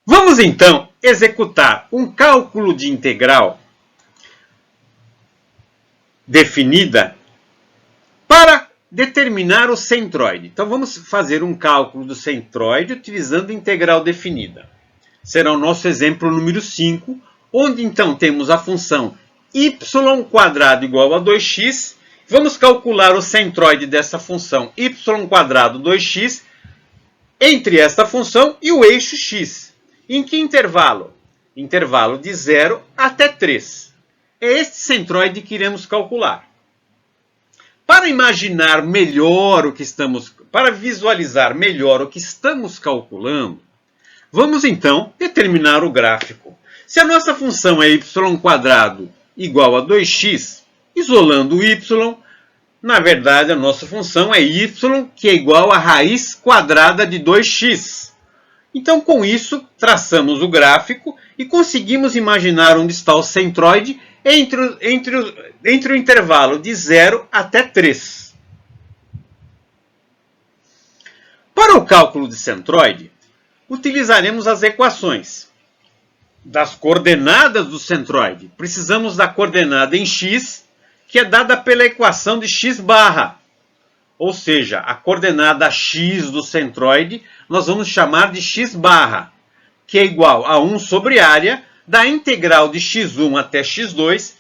Vamos então executar um cálculo de integral definida para determinar o centroide. Então vamos fazer um cálculo do centroide utilizando integral definida. Será o nosso exemplo número 5, onde então temos a função y² igual a 2x. Vamos calcular o centroide dessa função y² 2x entre esta função e o eixo x. Em que intervalo? Intervalo de 0 até 3. É este centroide que iremos calcular. Para imaginar melhor o que para visualizar melhor o que estamos calculando, vamos então determinar o gráfico. Se a nossa função é y² igual a 2x, isolando o y, na verdade a nossa função é y que é igual a raiz quadrada de 2x. Então, com isso, traçamos o gráfico e conseguimos imaginar onde está o centroide entre o intervalo de 0 até 3. Para o cálculo de centroide, utilizaremos as equações das coordenadas do centroide. Precisamos da coordenada em x, que é dada pela equação de x barra. Ou seja, a coordenada x do centroide nós vamos chamar de x barra, que é igual a 1 sobre área da integral de x1 até x2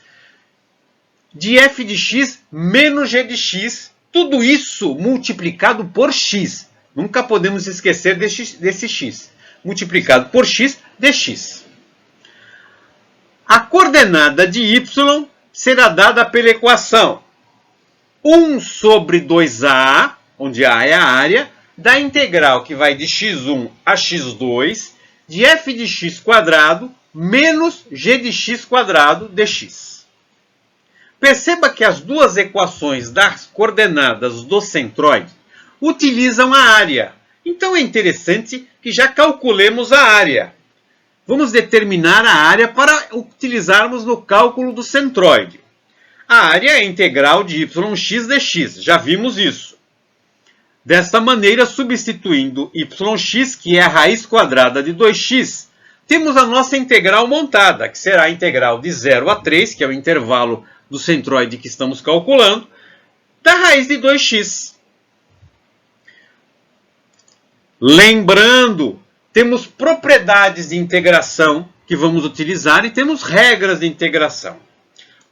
de f de x menos g de x, tudo isso multiplicado por x. Nunca podemos esquecer desse x. Multiplicado por x dx. A coordenada de y será dada pela equação 1 sobre 2a, onde a é a área, da integral que vai de x1 a x2 de f de x² menos g de x² dx. Perceba que as duas equações das coordenadas do centroide utilizam a área. Então é interessante que já calculemos a área. Vamos determinar a área para utilizarmos no cálculo do centroide. A área é a integral de yx dx, já vimos isso. Desta maneira, substituindo yx, que é a raiz quadrada de 2x, temos a nossa integral montada, que será a integral de 0 a 3, que é o intervalo do centroide que estamos calculando, da raiz de 2x. Lembrando, temos propriedades de integração que vamos utilizar e temos regras de integração.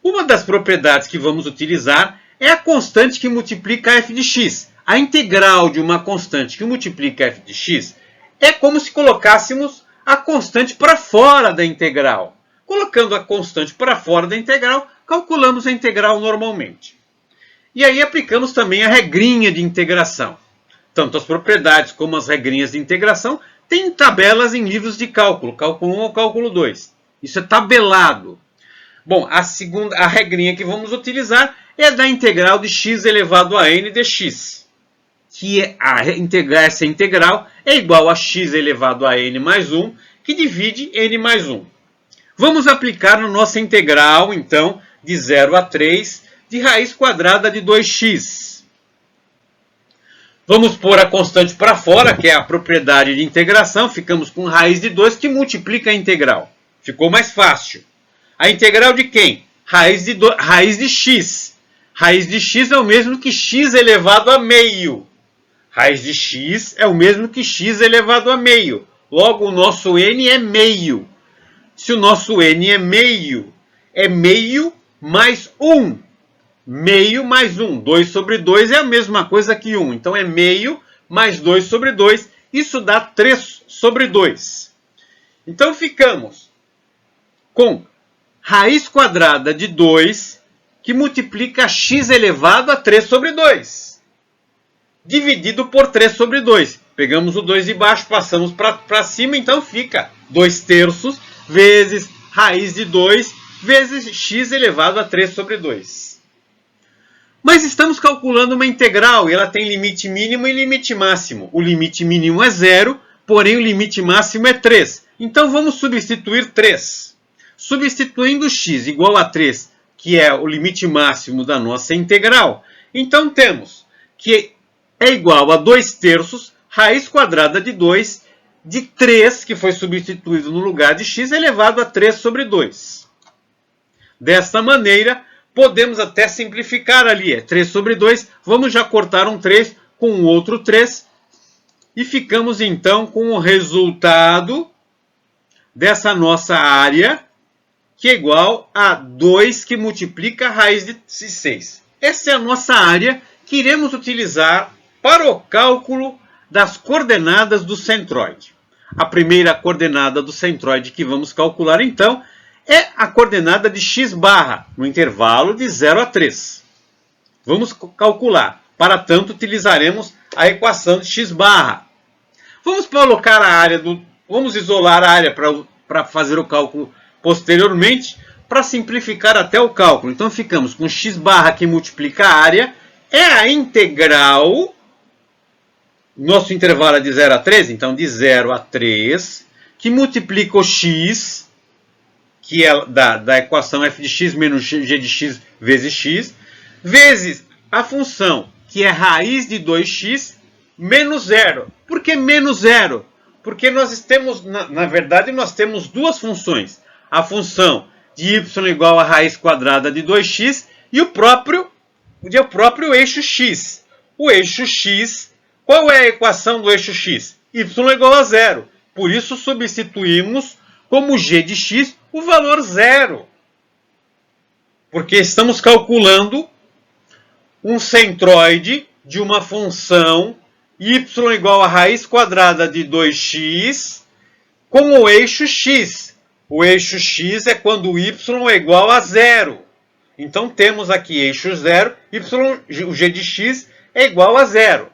Uma das propriedades que vamos utilizar é a constante que multiplica f de x. A integral de uma constante que multiplica f de x é como se colocássemos a constante para fora da integral. Colocando a constante para fora da integral, calculamos a integral normalmente. E aí aplicamos também a regrinha de integração. Tanto as propriedades como as regrinhas de integração têm tabelas em livros de cálculo, cálculo 1 ou cálculo 2. Isso é tabelado. Bom, a regrinha que vamos utilizar é da integral de x elevado a n dx, que essa integral é igual a x elevado a n mais 1, que divide n mais 1. Vamos aplicar na nossa integral, então, de 0 a 3, de raiz quadrada de 2x. Vamos pôr a constante para fora, que é a propriedade de integração, ficamos com raiz de 2, que multiplica a integral. Ficou mais fácil. A integral de quem? Raiz de x. Raiz de x é o mesmo que x elevado a meio. Raiz de x é o mesmo que x elevado a meio. Logo, o nosso n é meio. se o nosso n é meio mais 1. Meio mais 1. 2 sobre 2 é a mesma coisa que 1. Então é meio mais 2 sobre 2. Isso dá 3 sobre 2. Então ficamos com raiz quadrada de 2, que multiplica x elevado a 3 sobre 2. Dividido por 3 sobre 2. Pegamos o 2 de baixo, passamos para cima, então fica 2 terços vezes raiz de 2 vezes x elevado a 3 sobre 2. Mas estamos calculando uma integral e ela tem limite mínimo e limite máximo. O limite mínimo é 0, porém o limite máximo é 3. Então vamos substituir 3. Substituindo x igual a 3, que é o limite máximo da nossa integral, então temos que é igual a 2 terços raiz quadrada de 2 de 3, que foi substituído no lugar de x, elevado a 3 sobre 2. Desta maneira, podemos até simplificar ali, é 3 sobre 2, vamos já cortar um 3 com um outro 3, e ficamos então com o resultado dessa nossa área, que é igual a 2 que multiplica a raiz de 6. Essa é a nossa área que iremos utilizar para o cálculo das coordenadas do centroide. A primeira coordenada do centroide que vamos calcular, então, é a coordenada de x barra, no intervalo de 0 a 3. Vamos calcular. Para tanto, utilizaremos a equação de x barra. Vamos colocar a área vamos isolar a área para fazer o cálculo posteriormente, para simplificar até o cálculo. Então, ficamos com x barra que multiplica a área, é a integral. Nosso intervalo é de 0 a 3, então de 0 a 3, que multiplica o x, que é da equação f de x menos g de x vezes x, vezes a função, que é raiz de 2x menos 0. Por que menos 0? Porque nós temos, na verdade, nós temos duas funções. A função de y igual a raiz quadrada de 2x e o próprio eixo x. O eixo x, qual é a equação do eixo x? Y igual a 0. Por isso, substituímos como g de x o valor 0. Porque estamos calculando um centroide de uma função y igual a raiz quadrada de 2x com o eixo x. O eixo x é quando y é igual a 0. Então temos aqui eixo 0, o g de x é igual a 0.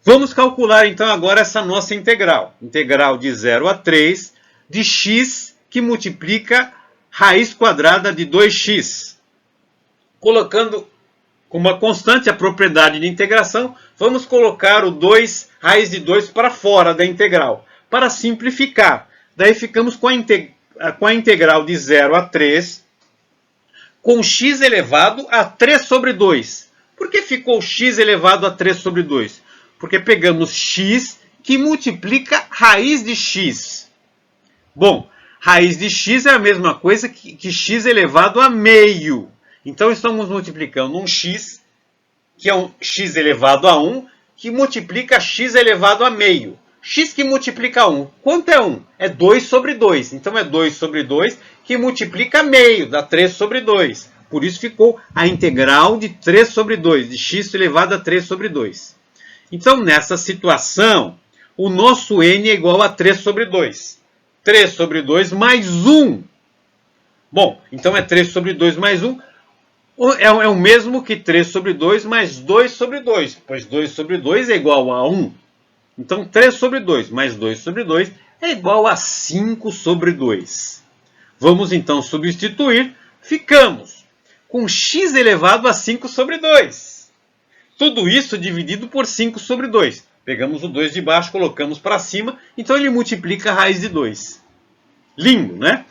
Vamos calcular então agora essa nossa integral. Integral de 0 a 3 de x que multiplica raiz quadrada de 2x. Colocando como uma constante a propriedade de integração, vamos colocar o 2, raiz de 2 para fora da integral, para simplificar. Daí ficamos com a integral de 0 a 3, com x elevado a 3 sobre 2. Por que ficou x elevado a 3 sobre 2? Porque pegamos x que multiplica raiz de x. Bom, raiz de x é a mesma coisa que x elevado a meio. Então estamos multiplicando um x, que é um x elevado a 1, que multiplica x elevado a meio. X que multiplica 1. Quanto é 1? É 2 sobre 2. Então é 2 sobre 2 que multiplica meio, dá 3 sobre 2. Por isso ficou a integral de 3 sobre 2, de x elevado a 3 sobre 2. Então nessa situação, o nosso n é igual a 3 sobre 2. 3 sobre 2 mais 1. Bom, então é 3 sobre 2 mais 1. É o mesmo que 3 sobre 2 mais 2 sobre 2. Pois 2 sobre 2 é igual a 1. Então 3 sobre 2 mais 2 sobre 2 é igual a 5 sobre 2. Vamos então substituir. Ficamos com x elevado a 5 sobre 2. Tudo isso dividido por 5 sobre 2. Pegamos o 2 de baixo, colocamos para cima. Então ele multiplica a raiz de 2. Lindo, né?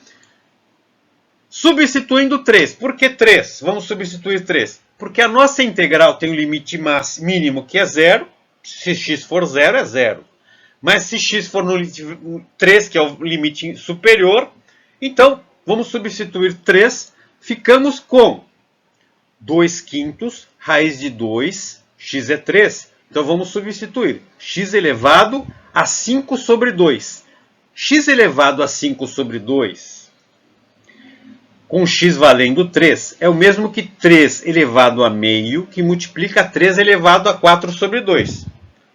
Substituindo 3. Por que 3? Vamos substituir 3. Porque a nossa integral tem um limite mínimo que é 0. Se x for 0, é 0. Mas se x for no 3, que é o limite superior, então vamos substituir 3. Ficamos com 2 quintos, raiz de 2, x é 3. Então vamos substituir x elevado a 5 sobre 2. x elevado a 5 sobre 2, com x valendo 3, é o mesmo que 3 elevado a meio, que multiplica 3 elevado a 4 sobre 2.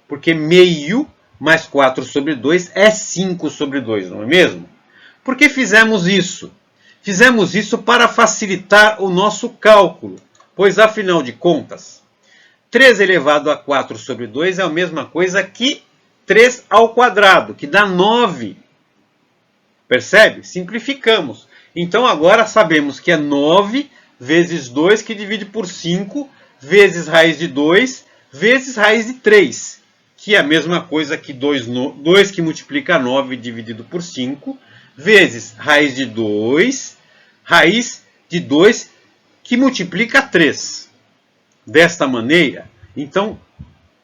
Porque meio mais 4 sobre 2 é 5 sobre 2, não é mesmo? Por que fizemos isso? Fizemos isso para facilitar o nosso cálculo, pois, afinal de contas, 3 elevado a 4 sobre 2 é a mesma coisa que 3 ao quadrado, que dá 9. Percebe? Simplificamos. Então, agora sabemos que é 9 vezes 2, que divide por 5, vezes raiz de 2, vezes raiz de 3, que é a mesma coisa que 2 que multiplica 9 dividido por 5, vezes raiz de 2 que multiplica 3. Desta maneira, então,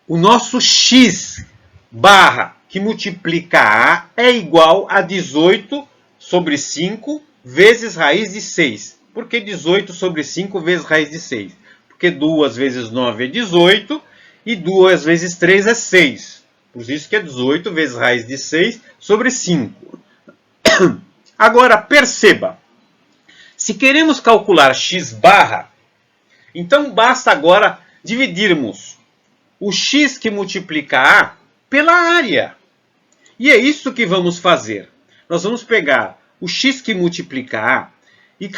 o nosso x barra que multiplica a é igual a 18 sobre 5 vezes raiz de 6. Por que 18 sobre 5 vezes raiz de 6? Porque 2 vezes 9 é 18 e 2 vezes 3 é 6. Por isso que é 18 vezes raiz de 6 sobre 5. Agora, perceba. Se queremos calcular x barra, então basta agora dividirmos o x que multiplica a pela área. E é isso que vamos fazer. Nós vamos pegar o x que multiplica a e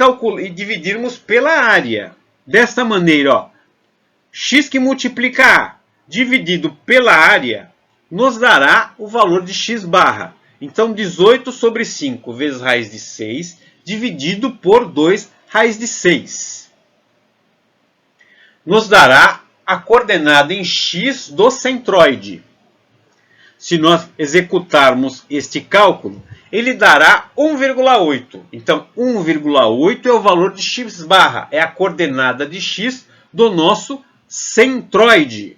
dividirmos pela área. Desta maneira, ó, x que multiplica a dividido pela área nos dará o valor de x barra. Então, 18 sobre 5 vezes raiz de 6 dividido por 2 raiz de 6. Nos dará a coordenada em x do centroide. Se nós executarmos este cálculo, ele dará 1,8. Então, 1,8 é o valor de x barra, é a coordenada de x do nosso centroide.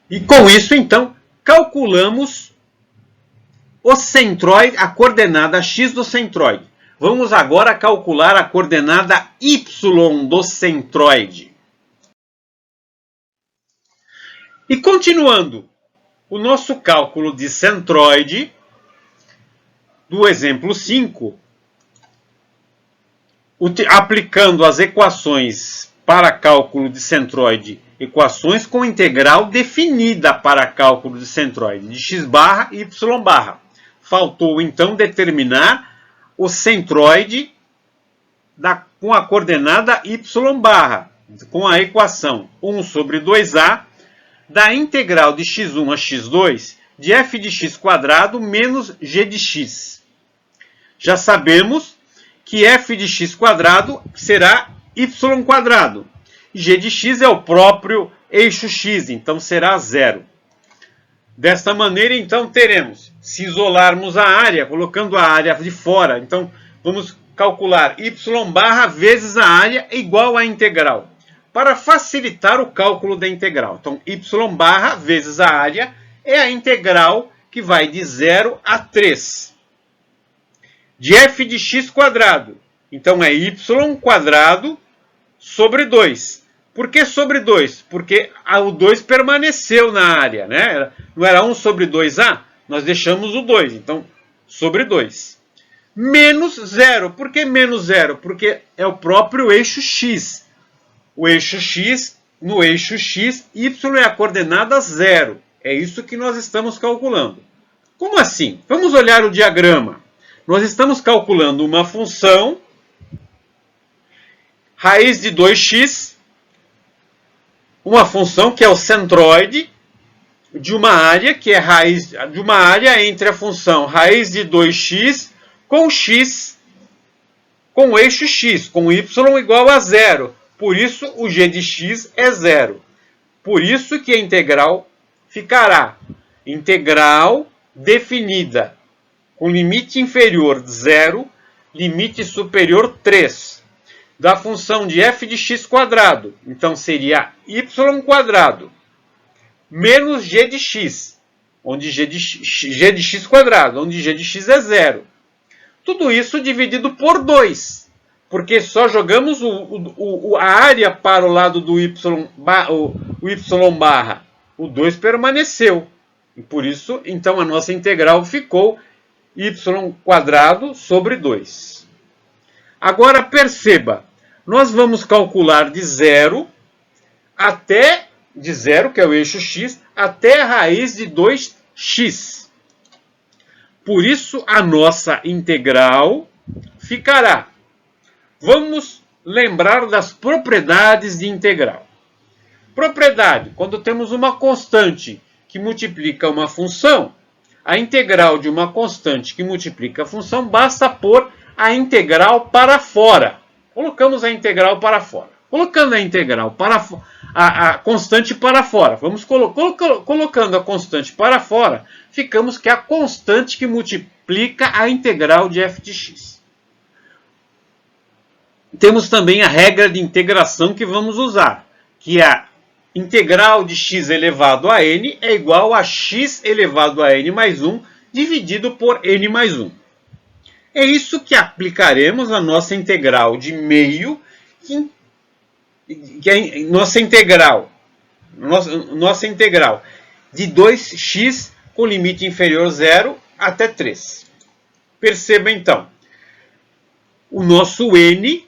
E com isso, então, calculamos o centroide, a coordenada x do centroide. Vamos agora calcular a coordenada y do centroide. E continuando o nosso cálculo de centroide, do exemplo 5, aplicando as equações para cálculo de centroide, equações com integral definida para cálculo de centroide, de x barra e y barra. Faltou, então, determinar o centroide com a coordenada y barra, com a equação 1 sobre 2a da integral de x1 a x2 de f de x quadrado menos g de x. Já sabemos que f de x quadrado será y quadrado. G de x é o próprio eixo x, então será 0. Desta maneira, então, teremos, se isolarmos a área, colocando a área de fora, então vamos calcular y barra vezes a área igual à integral, para facilitar o cálculo da integral. Então, y barra vezes a área é a integral que vai de 0 a 3. De f de x quadrado, então é y quadrado sobre 2. Por que sobre 2? Porque o 2 permaneceu na área, né? Não era 1 sobre 2a? Nós deixamos o 2, então sobre 2. Menos 0. Por que menos 0? Porque é o próprio eixo x. O eixo x, no eixo x, y é a coordenada 0. É isso que nós estamos calculando. Como assim? Vamos olhar o diagrama. Nós estamos calculando uma função raiz de 2x, uma função que é o centroide de uma área, que é raiz de uma área entre a função raiz de 2x com x, com o eixo x, com y igual a 0. Por isso, o g de x é 0. Por isso que a integral ficará integral definida com limite inferior 0, limite superior 3. Da função de f de x quadrado. Então, seria y quadrado menos g de x, onde g de x quadrado, onde g de x é 0. Tudo isso dividido por 2, porque só jogamos a área para o lado do y barra. O 2 permaneceu. E por isso, então, a nossa integral ficou y² sobre 2. Agora, perceba, nós vamos calcular de 0, que é o eixo x, até a raiz de 2x. Por isso, a nossa integral ficará. Vamos lembrar das propriedades de integral. Propriedade: quando temos uma constante que multiplica uma função, a integral de uma constante que multiplica a função, basta pôr a integral para fora. Colocamos a integral para fora. Colocando a integral para a constante para fora, vamos colocando a constante para fora, ficamos que é a constante que multiplica a integral de f de x. Temos também a regra de integração que vamos usar, que é a integral de x elevado a n é igual a x elevado a n mais 1 dividido por n mais 1. É isso que aplicaremos à nossa integral de meio, que é nossa integral de 2x com limite inferior a 0 até 3. Perceba então, o nosso n,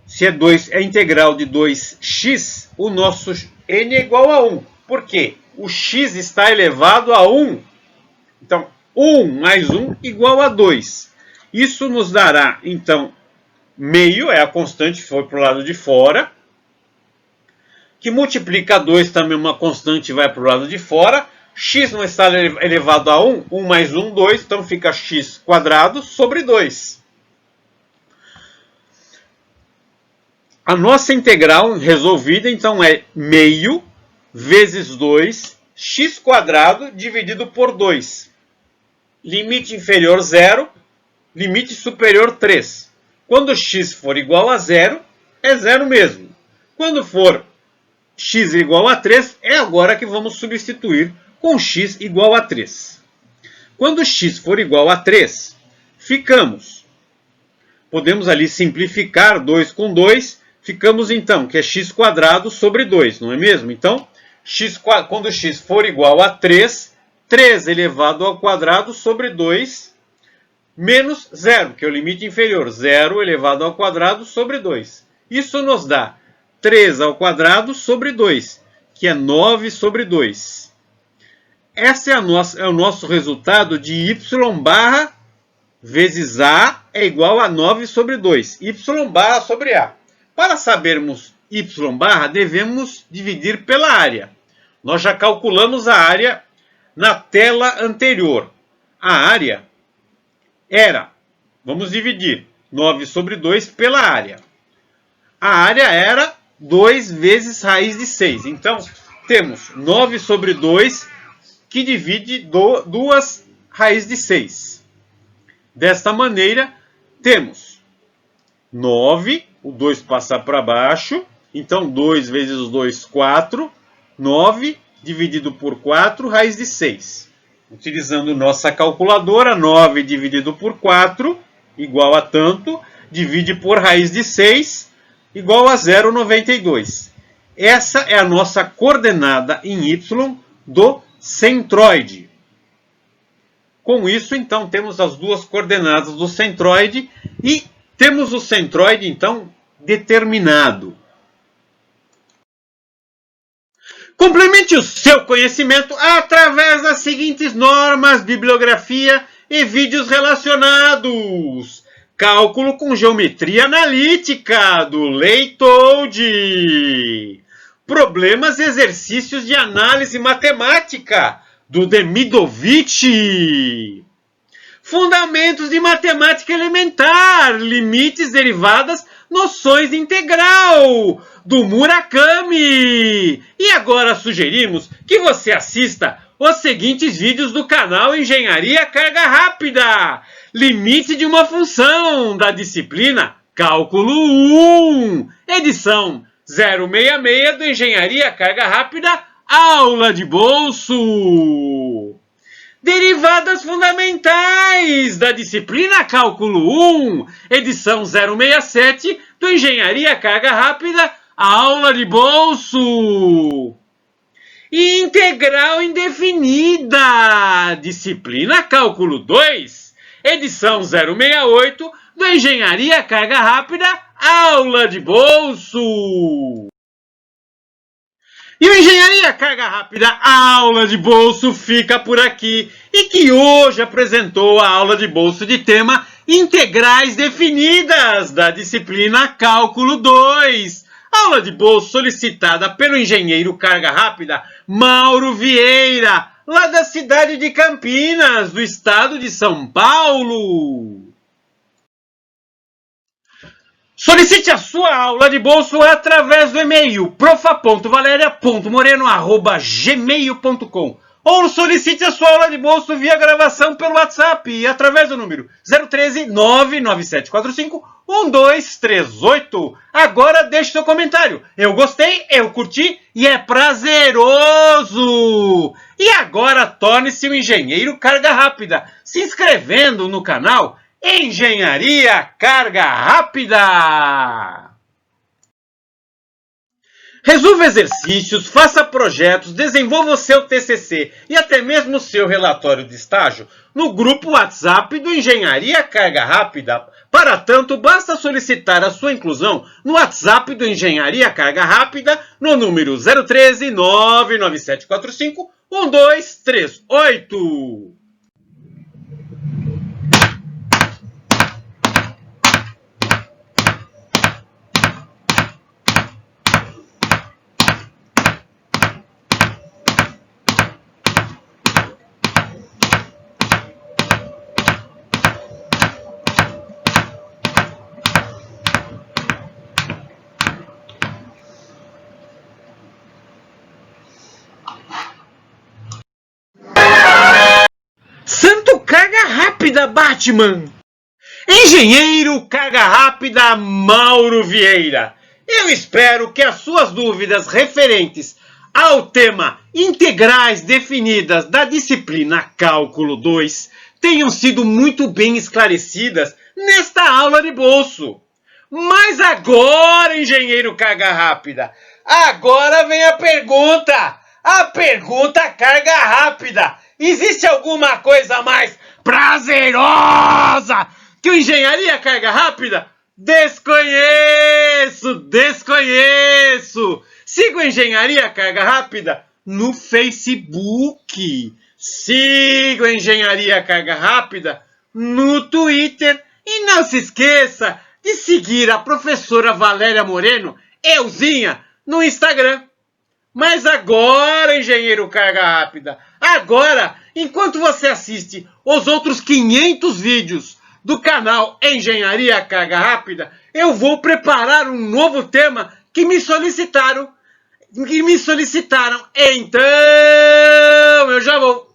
se é a integral de 2x, o nosso n é igual a 1. Por quê? O x está elevado a 1. Então, 1 mais 1 igual a 2. Isso nos dará, então, meio, é a constante que foi para o lado de fora, que multiplica 2 também, uma constante vai para o lado de fora. X não está elevado a 1, 1 mais 1, 2, então fica x² sobre 2. A nossa integral resolvida, então, é meio vezes 2, x² dividido por 2. Limite inferior 0, limite superior 3. Quando x for igual a 0, é 0 mesmo. Quando for x igual a 3, é agora que vamos substituir com x igual a 3. Quando x for igual a 3, podemos ali simplificar 2 com 2, ficamos então que é x² sobre 2, não é mesmo? Então, quando x for igual a 3, 3 elevado ao quadrado sobre 2, menos 0, que é o limite inferior, 0 elevado ao quadrado sobre 2. Isso nos dá 3 ao quadrado sobre 2, que é 9 sobre 2. Esse é o nosso resultado de y vezes a é igual a 9 sobre 2. Y sobre a. Para sabermos y devemos dividir pela área. Nós já calculamos a área na tela anterior. A área era, vamos dividir 9 sobre 2 pela área. A área era 2 vezes raiz de 6. Então, temos 9 sobre 2 que divide 2 raiz de 6. Desta maneira, temos 9, o 2 passa para baixo, então 2 vezes 2, 4, 9 dividido por 4, raiz de 6. Utilizando nossa calculadora, 9 dividido por 4, igual a tanto, divide por raiz de 6, igual a 0,92. Essa é a nossa coordenada em y do centroide. Com isso, então, temos as duas coordenadas do centroide e temos o centroide, então, determinado. Complemente o seu conhecimento através das seguintes normas, bibliografia e vídeos relacionados. Cálculo com geometria analítica, do Leitold. Problemas e exercícios de análise matemática, do Demidovich. Fundamentos de matemática elementar, limites, derivadas, noções de integral, do Murakami. E agora sugerimos que você assista os seguintes vídeos do canal Engenharia Carga Rápida. Limite de uma função, da disciplina Cálculo 1, edição 066 do Engenharia Carga Rápida, aula de bolso. Derivadas fundamentais, da disciplina Cálculo 1, edição 067 do Engenharia Carga Rápida, aula de bolso. e integral indefinida. Disciplina Cálculo 2, edição 068 do Engenharia Carga Rápida, aula de bolso. E o Engenharia Carga Rápida, aula de bolso, fica por aqui e que hoje apresentou a aula de bolso de tema Integrais Definidas, da disciplina Cálculo 2. Aula de bolso solicitada pelo engenheiro Carga Rápida Mauro Vieira, lá da cidade de Campinas, do estado de São Paulo. Solicite a sua aula de bolso através do e-mail profa.valeria.moreno@gmail.com ou solicite a sua aula de bolso via gravação pelo WhatsApp através do número 013 99745 1238. Agora deixe seu comentário. Eu gostei, eu curti e é prazeroso. E agora torne-se um engenheiro Carga Rápida, se inscrevendo no canal Engenharia Carga Rápida. Resolva exercícios, faça projetos, desenvolva o seu TCC e até mesmo o seu relatório de estágio no grupo WhatsApp do Engenharia Carga Rápida. Para tanto, basta solicitar a sua inclusão no WhatsApp do Engenharia Carga Rápida no número 013 99745 1238. Santo Carga Rápida, Batman! Engenheiro Carga Rápida Mauro Vieira. Eu espero que as suas dúvidas referentes ao tema Integrais Definidas da disciplina Cálculo 2 tenham sido muito bem esclarecidas nesta aula de bolso. Mas agora, engenheiro Carga Rápida, agora vem a pergunta Carga Rápida. Existe alguma coisa mais prazerosa que o Engenharia Carga Rápida? Desconheço! Siga o Engenharia Carga Rápida no Facebook. Siga o Engenharia Carga Rápida no Twitter. E não se esqueça de seguir a professora Valéria Moreno, Euzinha, no Instagram. Mas agora, engenheiro Carga Rápida, agora, enquanto você assiste os outros 500 vídeos do canal Engenharia Carga Rápida, eu vou preparar um novo tema que me solicitaram. Então, eu já vou.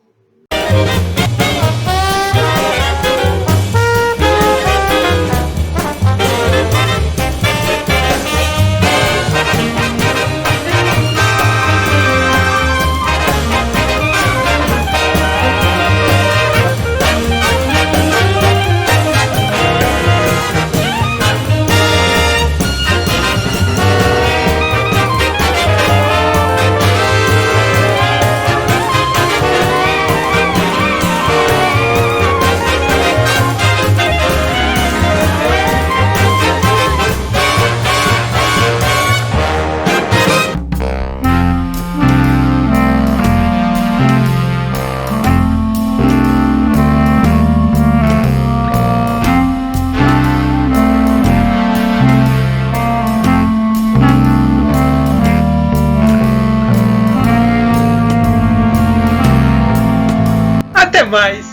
Até mais!